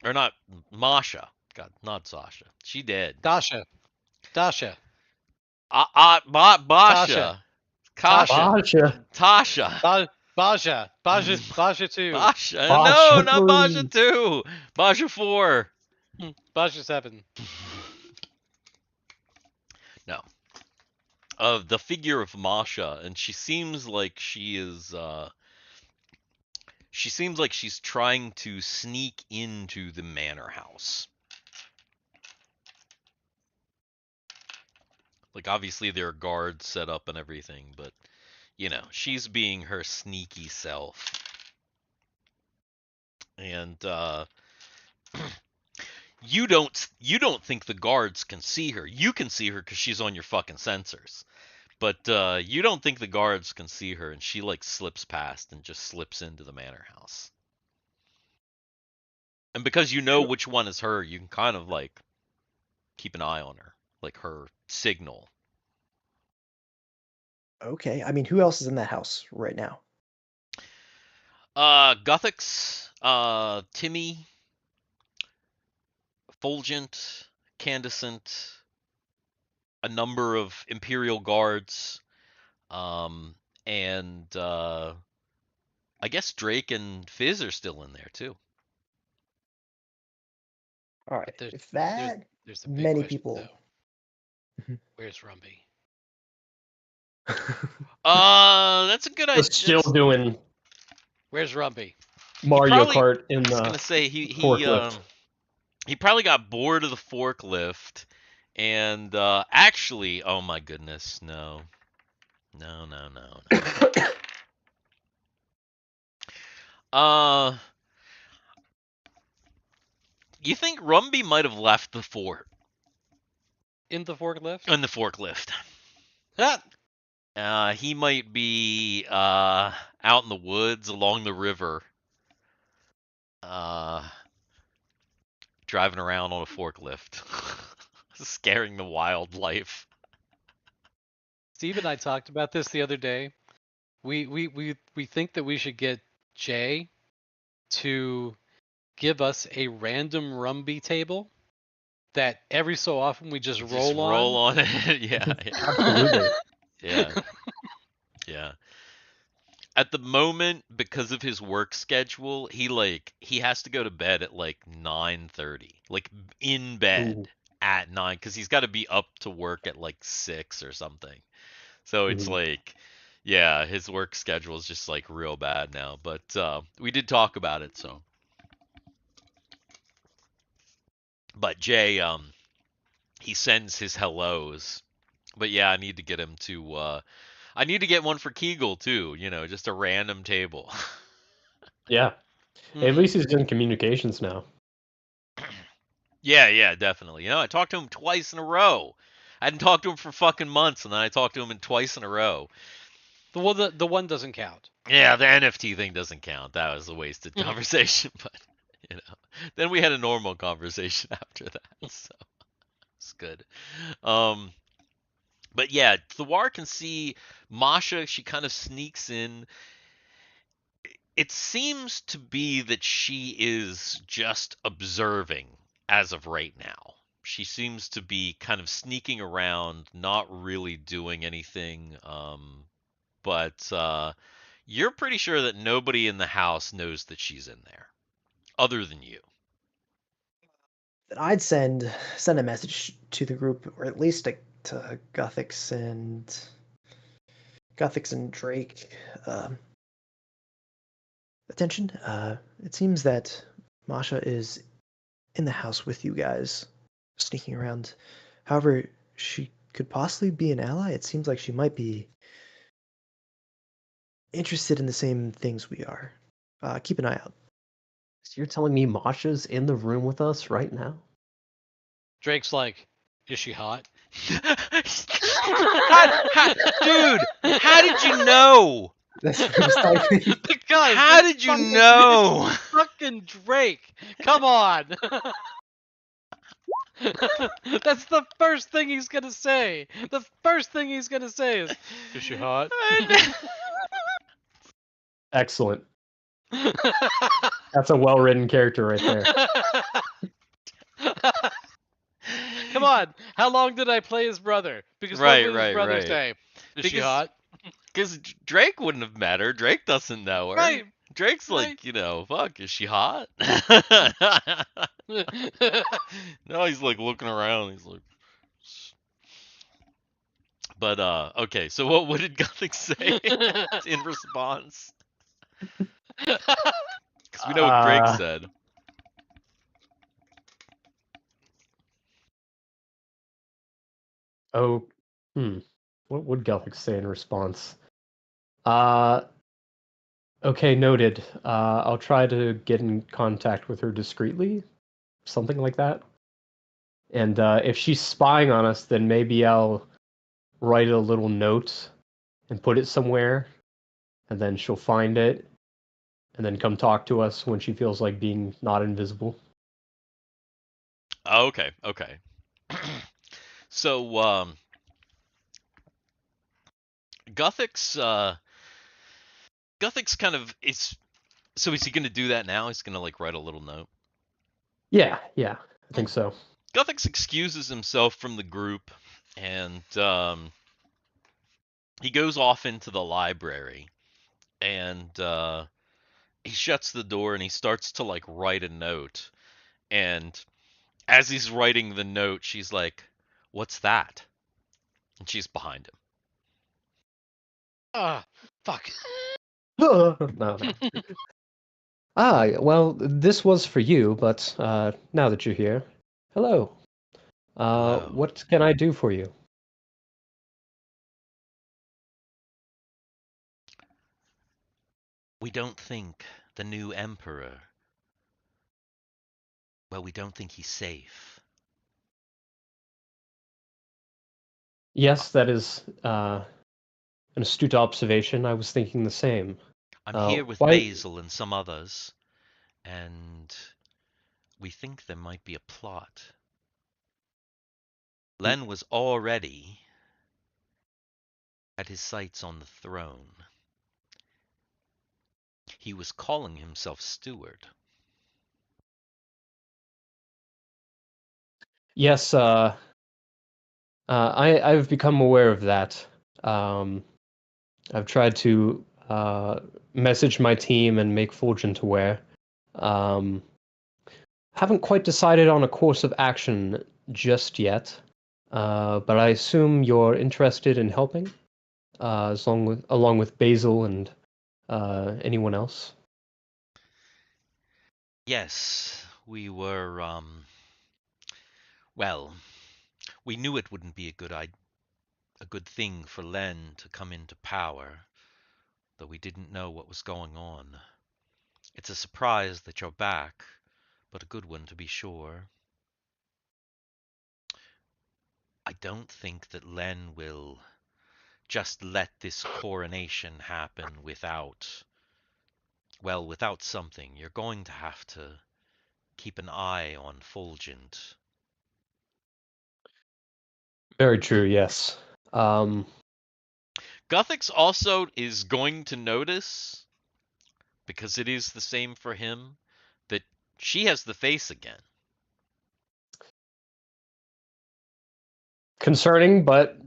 or not Masha. God, not Sasha. She dead. Dasha. Basha. Tasha. Kasha. Basha. Tasha. Baja 2. Basha. No, Basha not Basha 3. 2. Basha 4. Baja 7. No. Of the figure of Masha, and she seems like she is she seems like she's trying to sneak into the manor house. Like obviously there are guards set up and everything, but she's being her sneaky self. And you don't think the guards can see her. You can see her because she's on your fucking sensors. But you don't think the guards can see her, and she like slips past and just slips into the manor house. And because you know which one is her, you can kind of like keep an eye on her, like her signal. Okay. I mean, who else is in that house right now? Guthix, Timmy, Fulgent, Candescent, a number of Imperial guards, and I guess Drake and Fizz are still in there too. All right. There's- If that There's a big many question, people. though. Where's Rumbe? That's a good idea. Still doing Where's Rumbe? Mario probably- Kart in I was the gonna say forklift. he probably got bored of the forklift, and actually, oh my goodness, no. You think Rumby might have left the fort In the forklift? in the forklift? Ah! He might be out in the woods along the river, driving around on a forklift, scaring the wildlife. Steve and I talked about this the other day. We think that we should get Jay to give us a random Rumby table that every so often we just roll on. it. Yeah. Absolutely. Yeah. At the moment, because of his work schedule, he has to go to bed at like 9:30, like in bed Ooh. at 9, because he's got to be up to work at like 6 or something. So it's like, yeah, his work schedule is just like real bad now. But we did talk about it, so But Jay, he sends his hellos. But yeah, I need to get him to. I need to get one for Kegal too. Just a random table. Yeah. At Mhm. least he's in communications now. Yeah, definitely. I talked to him twice in a row. I hadn't talked to him for fucking months, and then I talked to him twice in a row. The one doesn't count. Yeah, the NFT thing doesn't count. That was a wasted conversation, but then we had a normal conversation after that, so it's good. But yeah, Thiwar can see Masha. She kind of sneaks in. It seems to be that she is just observing as of right now. She seems to be kind of sneaking around, not really doing anything. But you're pretty sure that nobody in the house knows that she's in there, other than you. Then I'd send a message to the group, or at least to Guthix and Drake. Attention. It seems that Masha is in the house with you guys, sneaking around. However, she could possibly be an ally. It seems like she might be interested in the same things we are. Keep an eye out. So you're telling me Masha's in the room with us right now? Drake's like, is she hot? Dude, how did you know? That's what I was typing. The guy. How did you know? Fucking Drake. Come on. That's the first thing he's gonna say. The first thing he's gonna say is she hot? Excellent. That's a well-written character right there. Come on. How long did I play his brother? Because Right, what would his right, brother right. say? Is she Because- hot? Because Drake wouldn't have mattered. Drake doesn't know her. Right. Drake's right. like, fuck, is she hot? No, he's like looking around. He's like, but okay. So what did Guthix say in response? Because we know what Drake said. Oh, what would Guthix say in response? Okay, noted. I'll try to get in contact with her discreetly, something like that. And if she's spying on us, then maybe I'll write a little note and put it somewhere, and then she'll find it, and then come talk to us when she feels like being not invisible. Okay. So Guthix kind of is. So is he going to do that now? He's going to like write a little note. Yeah, I think so. Guthix excuses himself from the group, and he goes off into the library, and he shuts the door and he starts to like write a note. And as he's writing the note, she's like, "What's that?" And she's behind him. Ah, fuck. No. Well, this was for you, but now that you're here, hello. Hello. What can I do for you? We don't think the new emperor. Well, we don't think he's safe. Yes, that is an astute observation. I was thinking the same. I'm here with why- Basil and some others, and we think there might be a plot. Len was already had his sights on the throne. He was calling himself steward. Yes, I've become aware of that. I've tried to message my team and make Fulgent aware. Haven't quite decided on a course of action just yet, but I assume you're interested in helping, along with Basil and anyone else. Yes, we were Well, we knew it wouldn't be a good thing for Len to come into power, though we didn't know what was going on. It's a surprise that you're back, but a good one to be sure. I don't think that Len will just let this coronation happen without something. You're going to have to keep an eye on Fulgent. Very true, yes. Guthix also is going to notice, because it is the same for him, that she has the face again. Concerning, but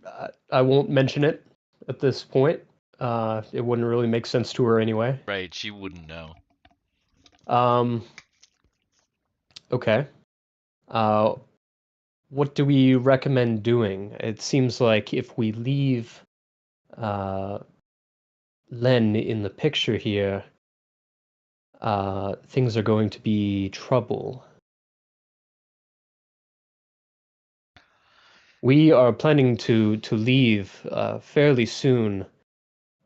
I won't mention it at this point. It wouldn't really make sense to her anyway. Right, she wouldn't know. Okay. What do we recommend doing? It seems like if we leave Len in the picture here, things are going to be trouble. We are planning to leave fairly soon,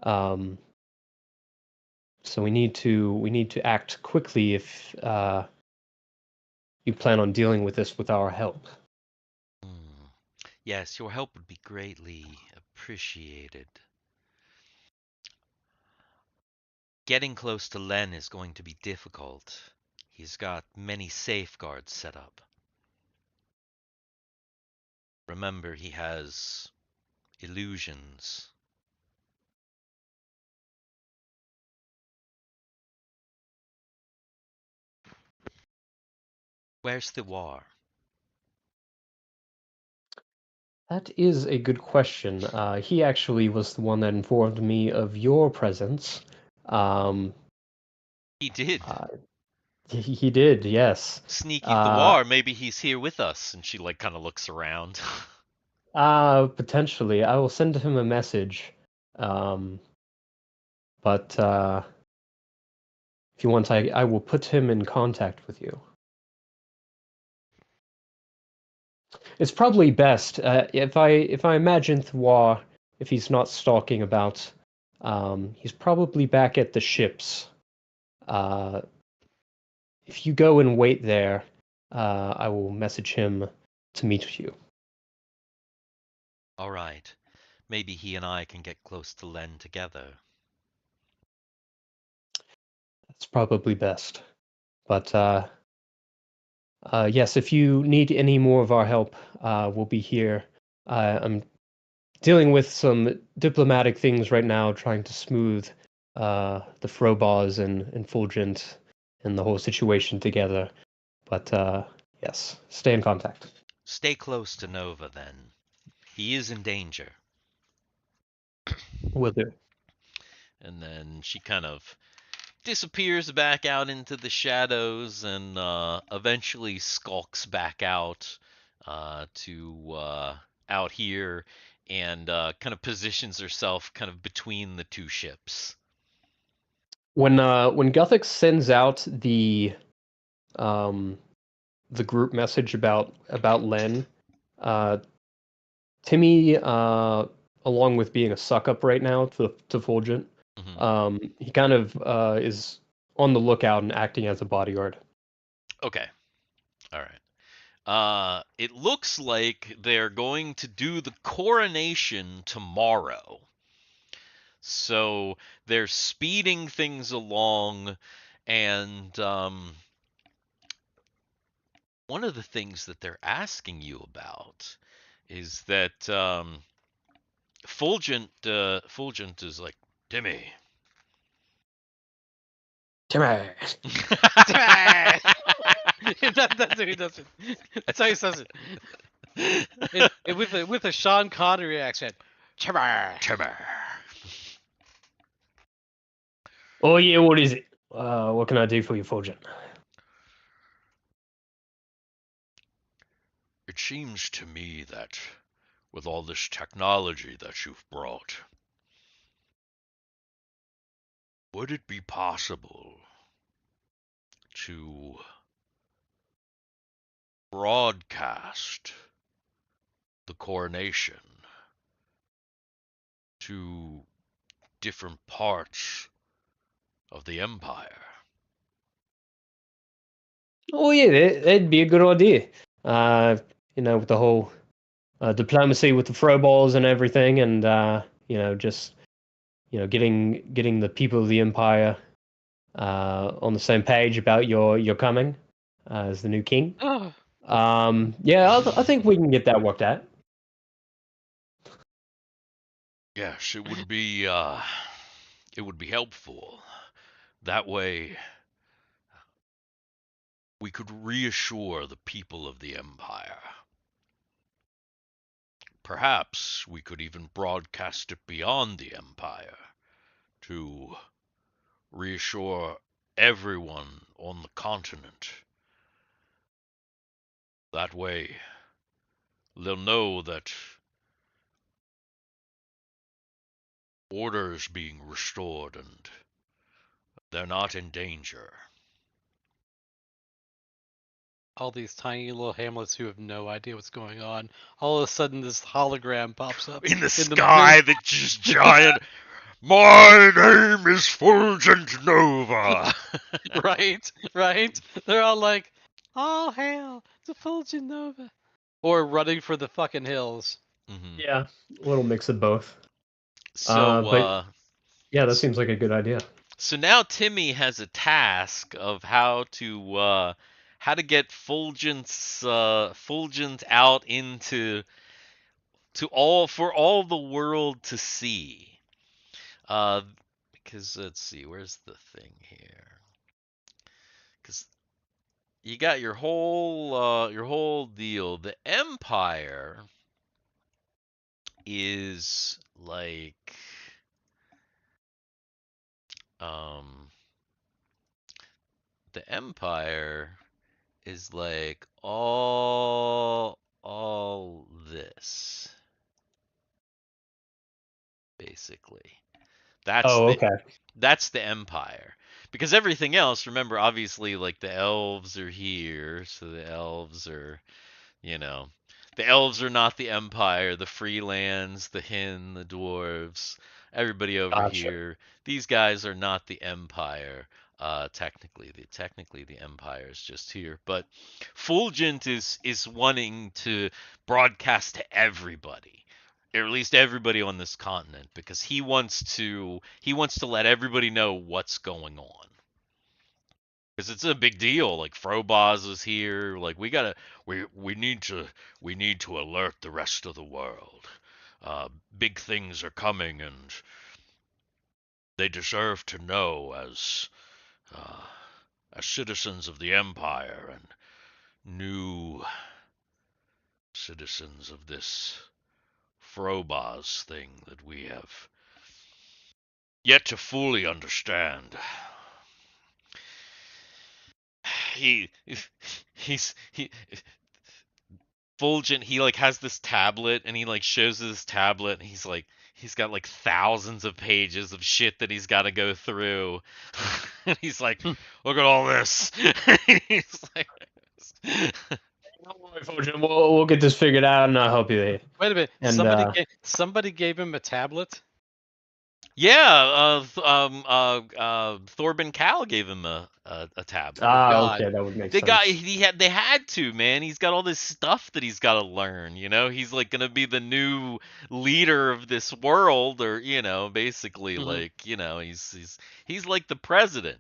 so we need to act quickly if you plan on dealing with this with our help. Yes, your help would be greatly appreciated. Getting close to Len is going to be difficult. He's got many safeguards set up. Remember, he has illusions. Where's Thiwar? That is a good question. He actually was the one that informed me of your presence. He did. He did, yes. Sneaky Thiwar, maybe he's here with us. And she kind of looks around. Potentially. I will send him a message. But if you want, I will put him in contact with you. It's probably best if I imagine Thiwar, if he's not stalking about, he's probably back at the ships. If you go and wait there, I will message him to meet you. All right. Maybe he and I can get close to Len together. That's probably best. But yes, if you need any more of our help, we'll be here. I'm dealing with some diplomatic things right now, trying to smooth the Frobars and Fulgent and the whole situation together. But yes, stay in contact. Stay close to Nova, then. He is in danger. Will do. And then she kind of disappears back out into the shadows and eventually skulks back out to out here and kind of positions herself kind of between the two ships. When Guthix sends out the group message about Len, Timmy, along with being a suck up right now to Fulgent, he kind of is on the lookout and acting as a bodyguard. Okay. All right. It looks like they're going to do the coronation tomorrow. So they're speeding things along, and one of the things that they're asking you about is that Fulgent is like, Timmy. Timmy. That's how he does it. That's how he says it. With a Sean Connery accent. Timmy. Oh yeah, what is it? What can I do for you, Fulgent? It seems to me that with all this technology that you've brought, would it be possible to broadcast the coronation to different parts of the Empire. Oh yeah, that'd be a good idea. With the whole diplomacy with the throwballs and everything, and getting the people of the Empire on the same page about your coming as the new king. Oh, I think we can get that worked out. Yes, it would be helpful. That way we could reassure the people of the Empire. Perhaps we could even broadcast it beyond the Empire to reassure everyone on the continent. That way they'll know that order is being restored and they're not in danger. all these tiny little hamlets who have no idea what's going on. All of a sudden, this hologram pops up In the sky, that's just giant. My name is Fulgent Nova. right, right. They're all like, "All hail to Fulgent Nova," or running for the fucking hills. Mhm. Yeah, a little mix of both. So, Yeah, that seems like a good idea. so now Timmy has a task of how to get Fulgent out into for all the world to see. Because let's see, where's the thing here? Because you got your whole deal. The Empire is like the Empire is like all this basically. Okay. That's the Empire. Because everything else, remember, obviously, like the elves are here, so the elves are, the elves are not the Empire. The Freelands, the Hin, the dwarves, everybody over Gotcha. here. These guys are not the Empire. Technically, the Empire is just here. But Fulgent is wanting to broadcast to everybody, or at least everybody on this continent, because he wants to let everybody know what's going on. Because it's a big deal. Like Frobaz is here. Like we need to alert the rest of the world. Big things are coming, and they deserve to know as citizens of the Empire and new citizens of this Frobaz thing that we have yet to fully understand. Fulgent, he like has this tablet and he like shows this tablet and he's got like thousands of pages of shit that he's got to go through. And he's like, look at all this. He's like, Don't worry, Fulgent. We'll get this figured out, and I'll help you there. Wait a minute. And, Somebody gave him a tablet. yeah, Thorben Cal gave him a tablet. God. Okay, that would make sense. They had to, man. He's got all this stuff that he's got to learn, He's like going to be the new leader of this world, or basically like, he's like the president.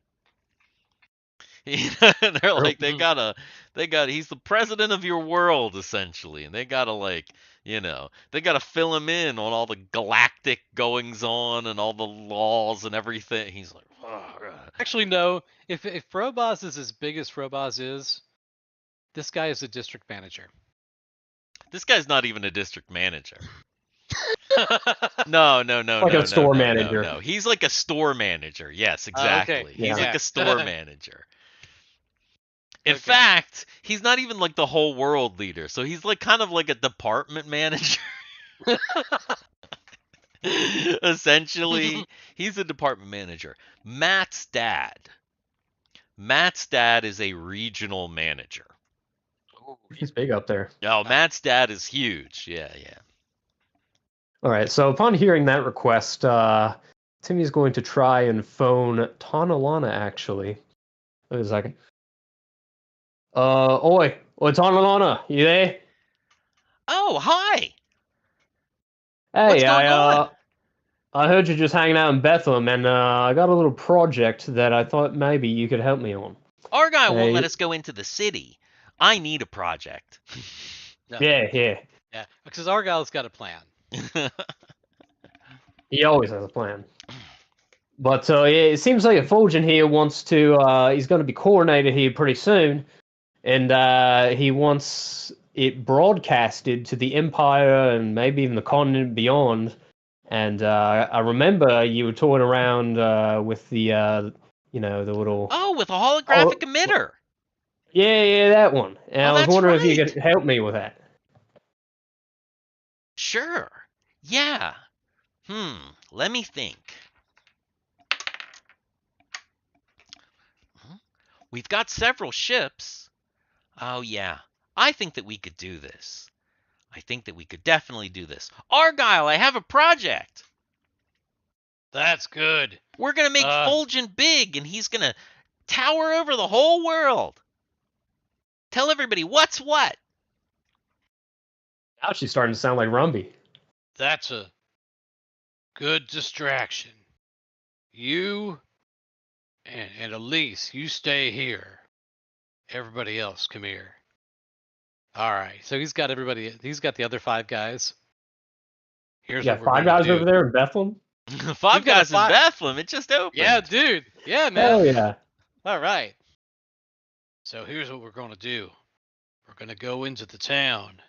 And they're like he's the president of your world essentially, and they got to like, they got to fill him in on all the galactic goings on and all the laws and everything. He's like, oh, Actually, no. If Frobaz is as big as Frobaz is, this guy is a district manager. this guy's not even a district manager. No, Like a store manager. No. He's like a store manager. Yes, exactly. Okay. He's Yeah. like a store manager. In Okay. fact, he's not even like the whole world leader. So he's like kind of like a department manager. Essentially, he's a department manager. Matt's dad is a regional manager. Ooh, he's big up there. Oh, Matt's dad is huge. Yeah. All right, so upon hearing that request, Timmy's going to try and phone Tonalana, actually. Wait a second. Oi, Tonalana, you there? Oh, hi. Hey, What's going on? I heard you just hanging out in Bethlehem, and I got a little project that I thought maybe you could help me on. Argyle won't Hey. let us go into the city. I need a project. No. Yeah. Yeah, because Argyle's got a plan. He always has a plan. But yeah, it seems like Fulgen here wants to. He's going to be coronated here pretty soon, and he wants it broadcasted to the Empire and maybe even the continent beyond. And I remember you were touring around with the, the little. Oh, with a holographic emitter. Yeah, that one. And I was that's wondering if you right. could help me with that. Sure. Yeah. Let me think. We've got several ships. Oh, yeah. I think that we could do this. I think that we could definitely do this. Argyle, I have a project. That's good. We're going to make Fulgen big, and he's going to tower over the whole world. Tell everybody what's what. Now she's starting to sound like Rumbe. That's a good distraction. You and Elise, you stay here. Everybody else, come here. All right. So he's got everybody. He's got the other 5 guys. Here's You what got we're 5 gonna guys do. over there in Bethlehem? 5 guys in Bethlehem. It just opened. Yeah, dude. Yeah, man. Hell yeah. All right. So here's what we're gonna do. We're gonna go into the town,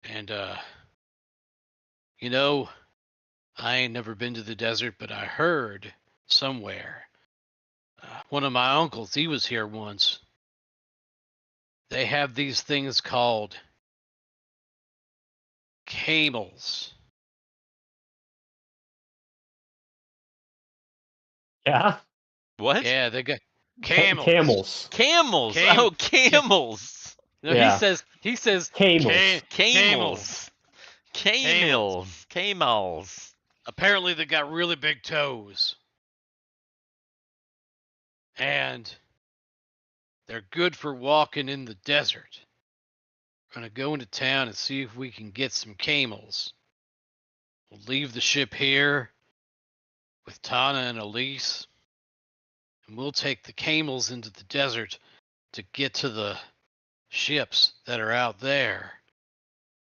and I ain't never been to the desert, but I heard somewhere. One of my uncles, he was here once. They have these things called camels. Yeah? What? Yeah, they got camels. Camels. Camels. Oh, camels. No, Yeah. he says Camels. Camels. Camels. Apparently they got really big toes. And they're good for walking in the desert. We're going to go into town and see if we can get some camels. We'll leave the ship here with Tana and Elise. And we'll take the camels into the desert to get to the ships that are out there.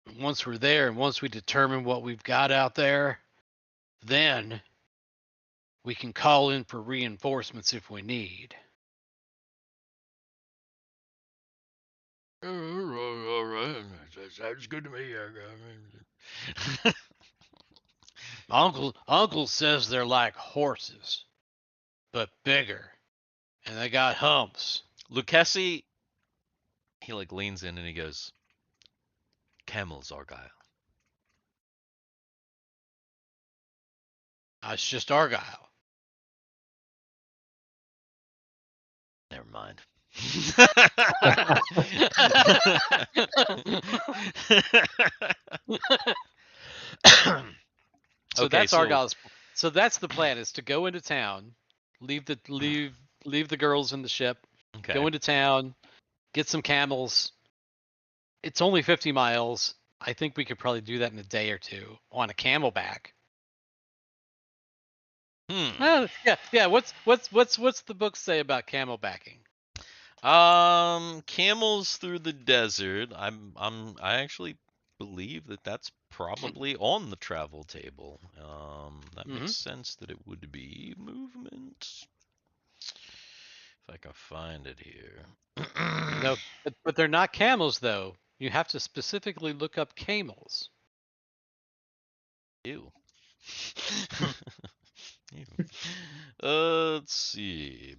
And once we're there and once we determine what we've got out there, then we can call in for reinforcements if we need. All right. Sounds good to me. Uncle says they're like horses, but bigger, and they got humps. Lucchesi, he leans in and he goes, camels, Argyle. It's just Argyle. Never mind. So that's Argyle's. So that's the plan: is to go into town, leave the girls in the ship, go into town, get some camels. It's only 50 miles. I think we could probably do that in a day or 2 on a camelback. Yeah. What's the book say about camelbacking? Camels through the desert. I actually believe that that's probably on the travel table. That makes sense that it would be movement. If I can find it here. No, but they're not camels though. You have to specifically look up camels. Ew. Let's see.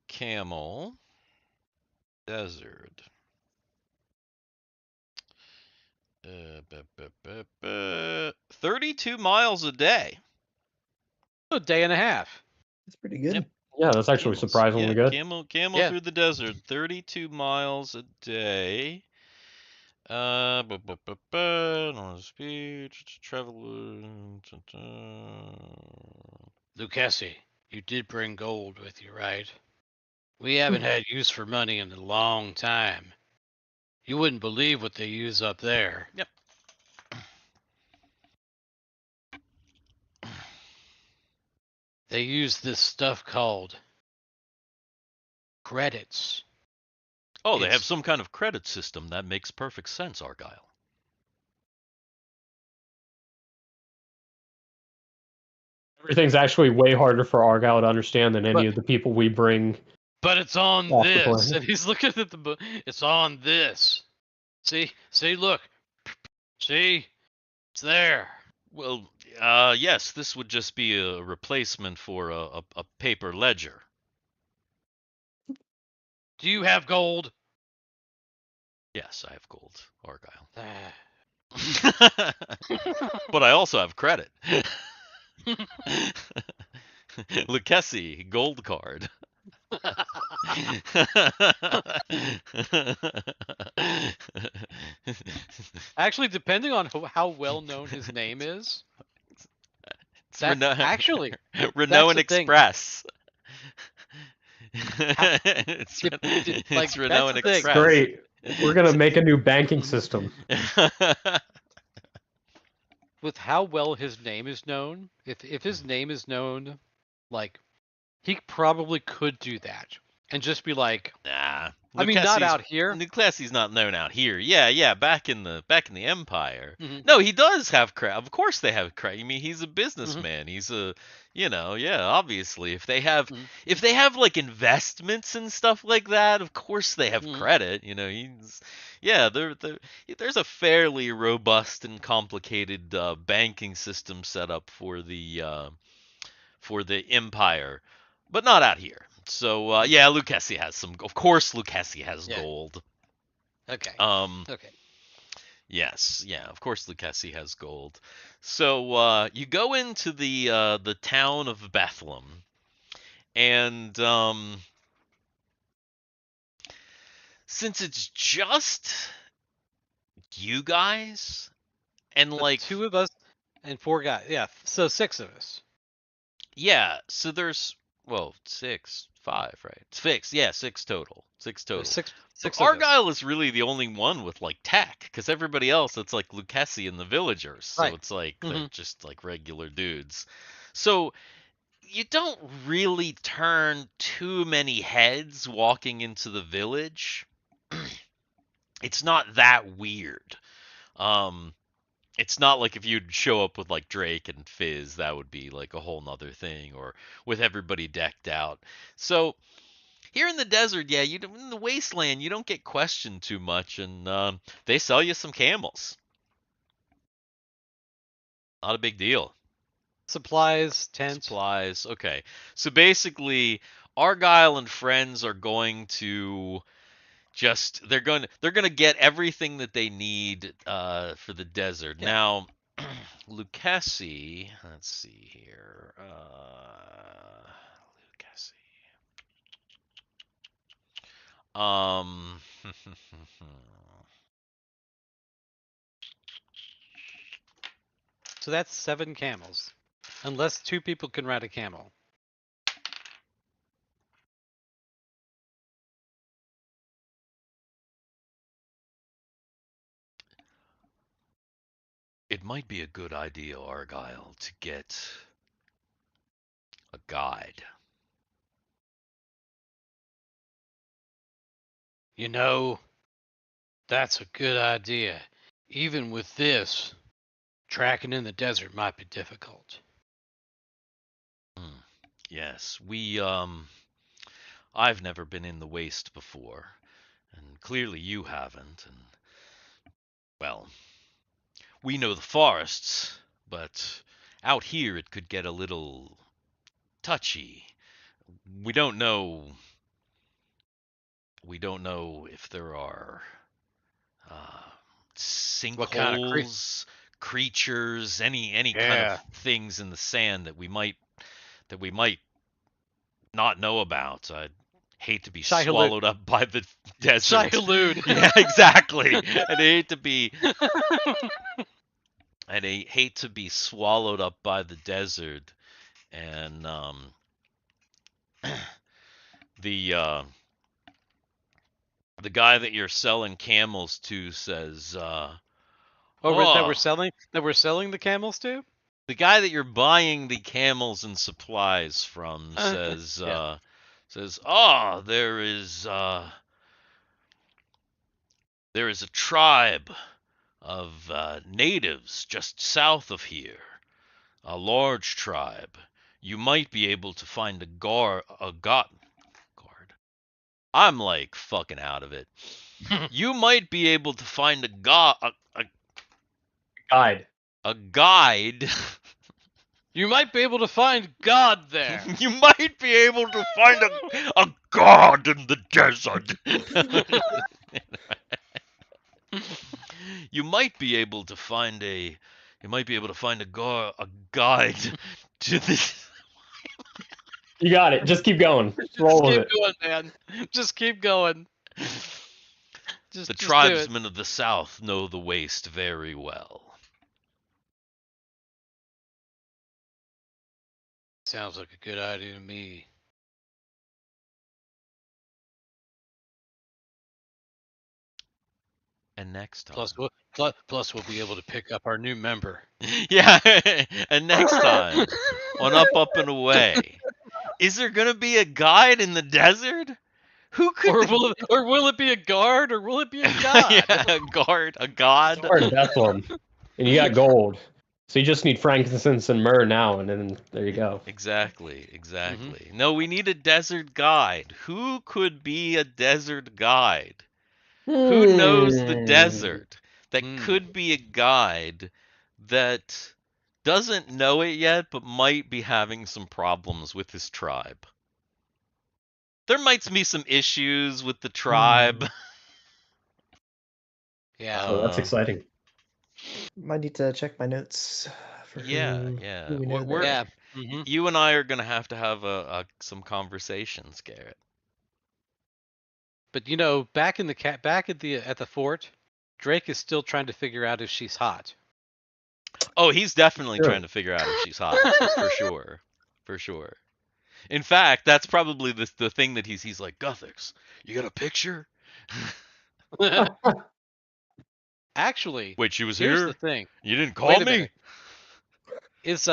Camel. Desert. 32 miles a day. A day and a half. That's pretty good. Yep. Yeah, that's actually Camels. surprisingly good. Camel Yeah. through the desert, 32 miles a day. Normal speed, travel. Lucchesi, you did bring gold with you, right? We haven't had use for money in a long time. You wouldn't believe what they use up there. Yep. They use this stuff called credits. Oh, they have It's- some kind of credit system. That makes perfect sense, Argyle. Everything's actually way harder for Argyle to understand than any But- of the people we bring. But it's on Off the this. planet. And he's looking at the book. It's on this. See, look. See? It's there. Well, yes, this would just be a replacement for a paper ledger. Do you have gold? Yes, I have gold, Argyle. Ah. But I also have credit. Lucchesi, gold card. Actually, depending on how well known his name is, It's that's actually Renault and the thing. Express. like, It's that's Renault the and thing. Express. Great. We're gonna make a new banking system. with how well his name is known, if his name is known, like, he probably could do that and just be like, Nah. I mean, not out here. Lucchesi's not known out here. Yeah, back in the Empire. Mhm. No, he does have credit. Of course they have credit. I mean, he's a businessman. He's a, obviously if they have like investments and stuff like that, of course they have credit. There's a fairly robust and complicated banking system set up for the Empire, but not out here. So Lucchesi has some. Of course, Lucchesi has gold. Okay. Okay. Yes, of course Lucchesi has gold. So you go into the town of Bethlehem, and since it's just you guys and like 2 of us and 4 guys. Yeah, so 6 of us. Yeah, so there's 5, right? 6, 6 total. 6 total. Six So of us. Argyle is really the only one with like tech, because everybody else it's like Lucchesi and the villagers. So Right. it's like they're just like regular dudes. So you don't really turn too many heads walking into the village. It's not that weird. It's not like if you'd show up with like Drake and Fizz, that would be like a whole nother thing, or with everybody decked out. So here in the desert, in the wasteland, you don't get questioned too much, and they sell you some camels. Not a big deal. Supplies, tents. Supplies, okay. So basically, Argyle and friends are going to they're gonna get everything that they need for the desert. Yeah. Now, Lucchesi, let's see here. Lucchesi. So that's 7 camels. Unless 2 people can ride a camel. It might be a good idea, Argyle, to get a guide. That's a good idea. Even with this, tracking in the desert might be difficult. Yes, I've never been in the waste before, and clearly you haven't, and, well, we know the forests, but out here it could get a little touchy. We don't know if there are sinkholes, creatures, any kind of things in the sand that we might not know about. I'd hate to be Shai Hulud. swallowed up by the desert. Shai-Hulud. Yeah, exactly. I'd hate to be swallowed up by the desert, and the guy that you're selling camels to says, that "Oh, we're selling the camels to? the guy that you're buying the camels and supplies from says, Yeah. "Oh, there is a tribe of natives just south of here, a large tribe. You might be able to find a guard. I'm like fucking out of it. You might be able to find a Guide. guide. You might be able to find God there. You might be able to find a god in the desert. You might be able to find a guide to this. You got it. Just keep going. Roll with it. Keep going, man. Just keep going. The Just do it. tribesmen of the south know the waste very well. Sounds like a good idea to me. And next time. Plus, we'll be able to pick up our new member. Yeah, and next time on Up and Away, is there gonna be a guide in the desert? Who could? Or will it be a guard? Or will it be a god? Yeah, a god. Sorry, that's one. And you got gold. So you just need frankincense and myrrh now, and then there you go. Exactly. No, we need a desert guide. Who could be a desert guide? Who knows the desert that could be a guide that doesn't know it yet, but might be having some problems with his tribe? There might be some issues with the tribe. Yeah. Oh, that's exciting. Might need to check my notes. For who we know there. Yeah. You and I are gonna have to have some conversations, Garrett. But back at the fort, Drake is still trying to figure out if she's hot. Oh, he's definitely Sure. trying to figure out if she's hot, for sure. In fact, that's probably the thing that he's like, Guthix, you got a picture? Actually, Wait, she was here's here? the thing. You didn't Wait call a me? minute. Is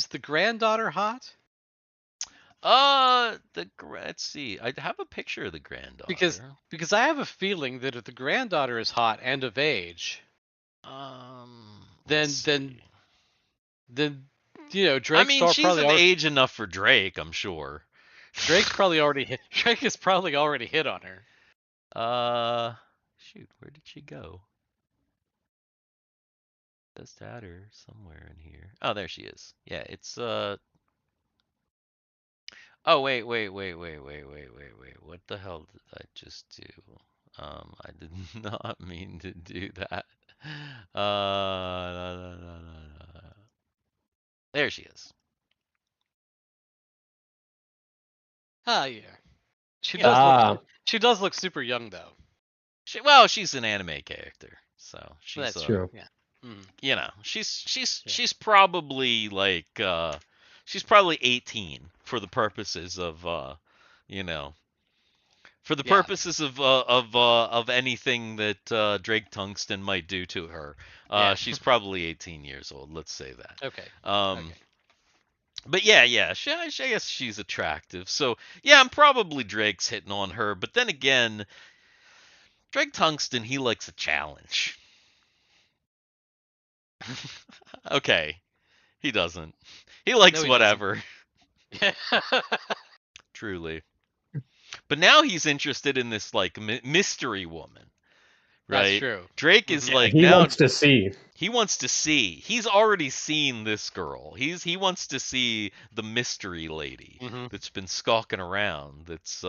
the granddaughter hot? Let's see. I have a picture of the granddaughter. Because I have a feeling that if the granddaughter is hot and of age, then Drake's I mean, she's probably of age enough for Drake, I'm sure. Drake has probably already hit on her. Shoot, where did she go? Just had her somewhere in here. Oh, there she is. Yeah, it's Oh, wait. What the hell did I just do? I did not mean to do that. No. There she is. Ah, yeah. She does look super young though. She's an anime character, so she's That's true. Yeah. She's probably like she's probably 18 for the purposes of purposes of anything that Drake Tungsten might do to her. She's probably 18 years old. Let's say that. Okay. Okay. But yeah, I guess she's attractive. So yeah, I'm probably Drake's hitting on her. But then again, Drake Tungsten, he likes a challenge. Okay, he doesn't. He likes whatever. Yeah. Truly. But now he's interested in this like mystery woman. Right? That's true. Drake is like he now wants to see. He wants to see. He's already seen this girl. He wants to see the mystery lady that's been skulking around. That's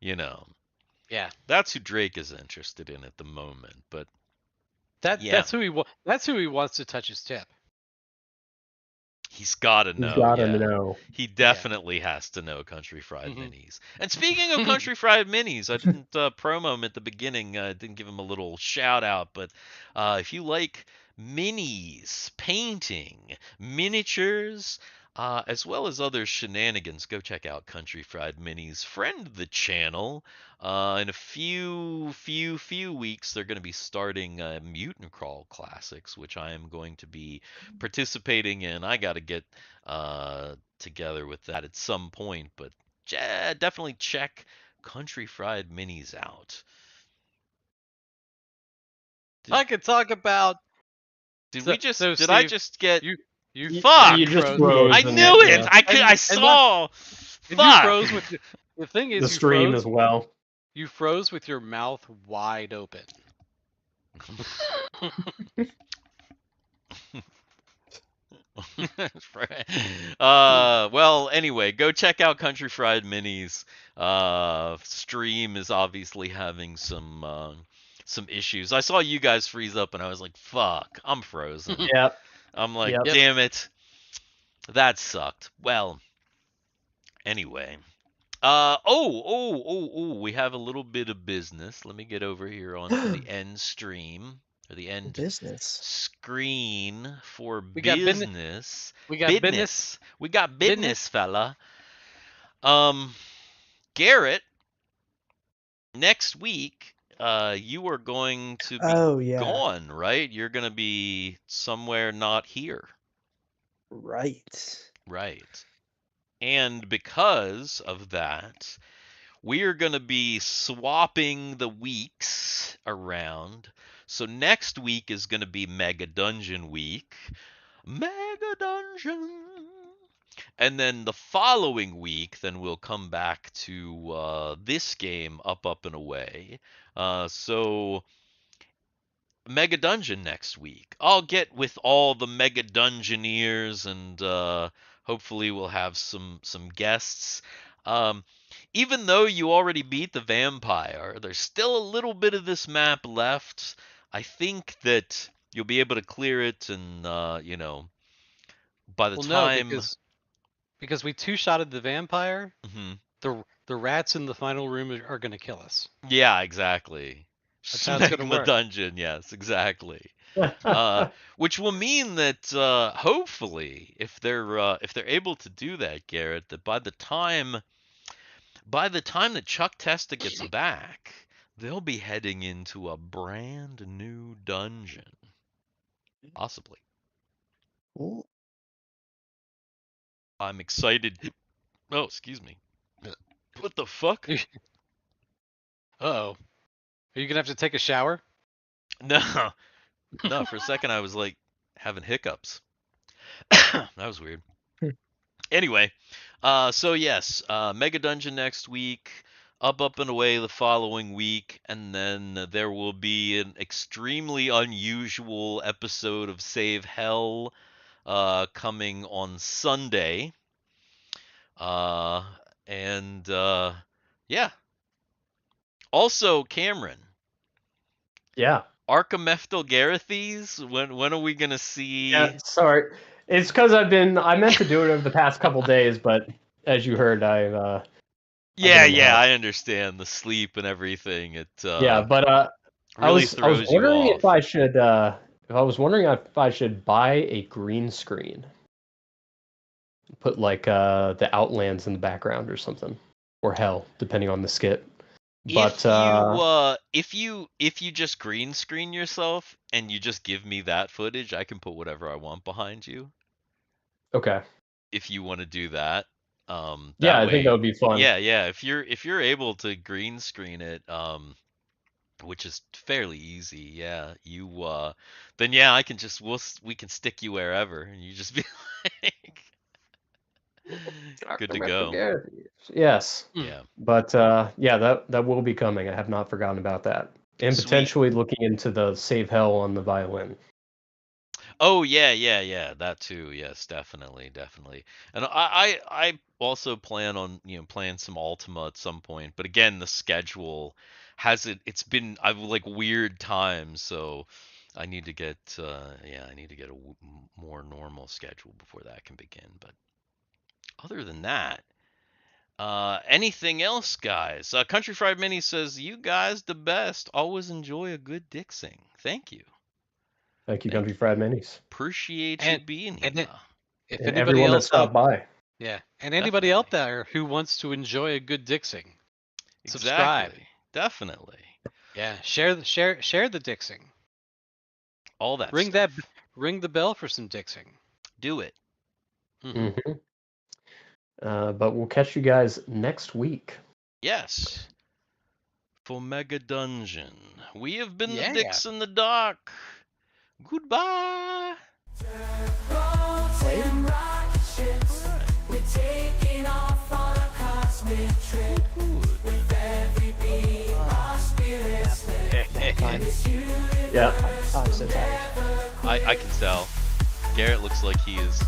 Yeah. That's who Drake is interested in at the moment. But that's who he wants to touch his tip. He's gotta He's know. gotta Yeah. know. He definitely has to know Country Fried Mhm. Minis. And speaking of Country Fried Minis, I didn't promo him at the beginning. I didn't give him a little shout out, but if you like minis, painting, miniatures, as well as other shenanigans, go check out Country Fried Minis. Friend the channel. In a few weeks, they're going to be starting Mutant Crawl Classics, which I am going to be participating in. I got to get together with that at some point, but definitely check Country Fried Minis out. I could talk about. Did So, we just? so Did Steve, I just get? you Fuck! You just froze. froze. I and- knew it. yeah. I And saw. And you Fuck. froze with the thing is the you stream froze, as well. You froze with your mouth wide open. Well, anyway, go check out Country Fried Minis. Stream is obviously having some issues. I saw you guys freeze up, and I was like, "Fuck, I'm frozen." Yep. I'm like, Yep. "Damn it, that sucked." Well, anyway. We have a little bit of business. Let me get over here onto the end stream or the end Business. screen for We got business. We got business. We got Business. business, fella. Garrett, next week, you are going to be Oh yeah. gone, right? You're gonna be somewhere not here. Right. Right. And because of that, we are going to be swapping the weeks around. So next week is going to be Mega Dungeon week. Mega Dungeon. And then the following week, then we'll come back to this game, Up and Away. So Mega Dungeon next week. I'll get with all the Mega Dungeoneers, and hopefully we'll have some guests. Even though you already beat the vampire, there's still a little bit of this map left. I think that you'll be able to clear it, and by the time. No, because we two-shotted the vampire. Mhm. The rats in the final room are going to kill us. Yeah, exactly. That's how it's gonna Smegma work. Dungeon, yes, exactly. Which will mean that hopefully, if they're able to do that, Garrett, that by the time that Chuck Testa gets back, they'll be heading into a brand new dungeon, possibly. Ooh. I'm excited. Oh, excuse me. What the fuck? Uh-oh. Are you going to have to take a shower? No, no. For a second, I was like having hiccups. That was weird. Anyway, so yes, Mega Dungeon next week, Up and Away the following week, and then there will be an extremely unusual episode of Save Hell coming on Sunday. Yeah. Also, Cameron. Yeah. Archimethil Garethes, when are we gonna see? Yeah. Sorry. It's because I meant to do it over the past couple days, but as you heard, I've Yeah, been in the house. I understand the sleep and everything. It Yeah, but really I was throws you wondering off. if I should buy a green screen, put like the Outlands in the background or something, or hell, depending on the skit. But if you just green screen yourself and you just give me that footage, I can put whatever I want behind you. Okay. If you want to do that, Yeah, I think that would be fun. Yeah. If you're able to green screen it, which is fairly easy, yeah. Then yeah, I can just we can stick you wherever, and you just be like good to go. Yes. Yeah. But yeah, that will be coming. I have not forgotten about that. And Sweet. potentially looking into the Save Hell on the violin. Oh yeah, that too. Yes, definitely. And I also plan on playing some Ultima at some point. But again, the schedule it's been I've like weird times, so I need to get I need to get a more normal schedule before that can begin. But other than that, anything else, guys? Country Fried Mini says, "You guys the best. Always enjoy a good dixing." Thank you. Thank you, Thank Country you. Fried Minis. Appreciate you And- being here. and If And anybody everyone that else stopped by. yeah, and anybody out there who wants to enjoy a good dixing, subscribe. Exactly. Definitely. Yeah, share the dixing. All that Ring stuff. ring the bell for some dixing. Do it. Mhm. But we'll catch you guys next week. Yes. For Mega Dungeon. We have been Yeah. the Dicks in the Dark. Goodbye. Yeah. I'm so tired. I can tell. Garrett looks like he is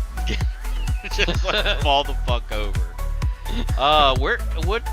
just like fall the fuck over. What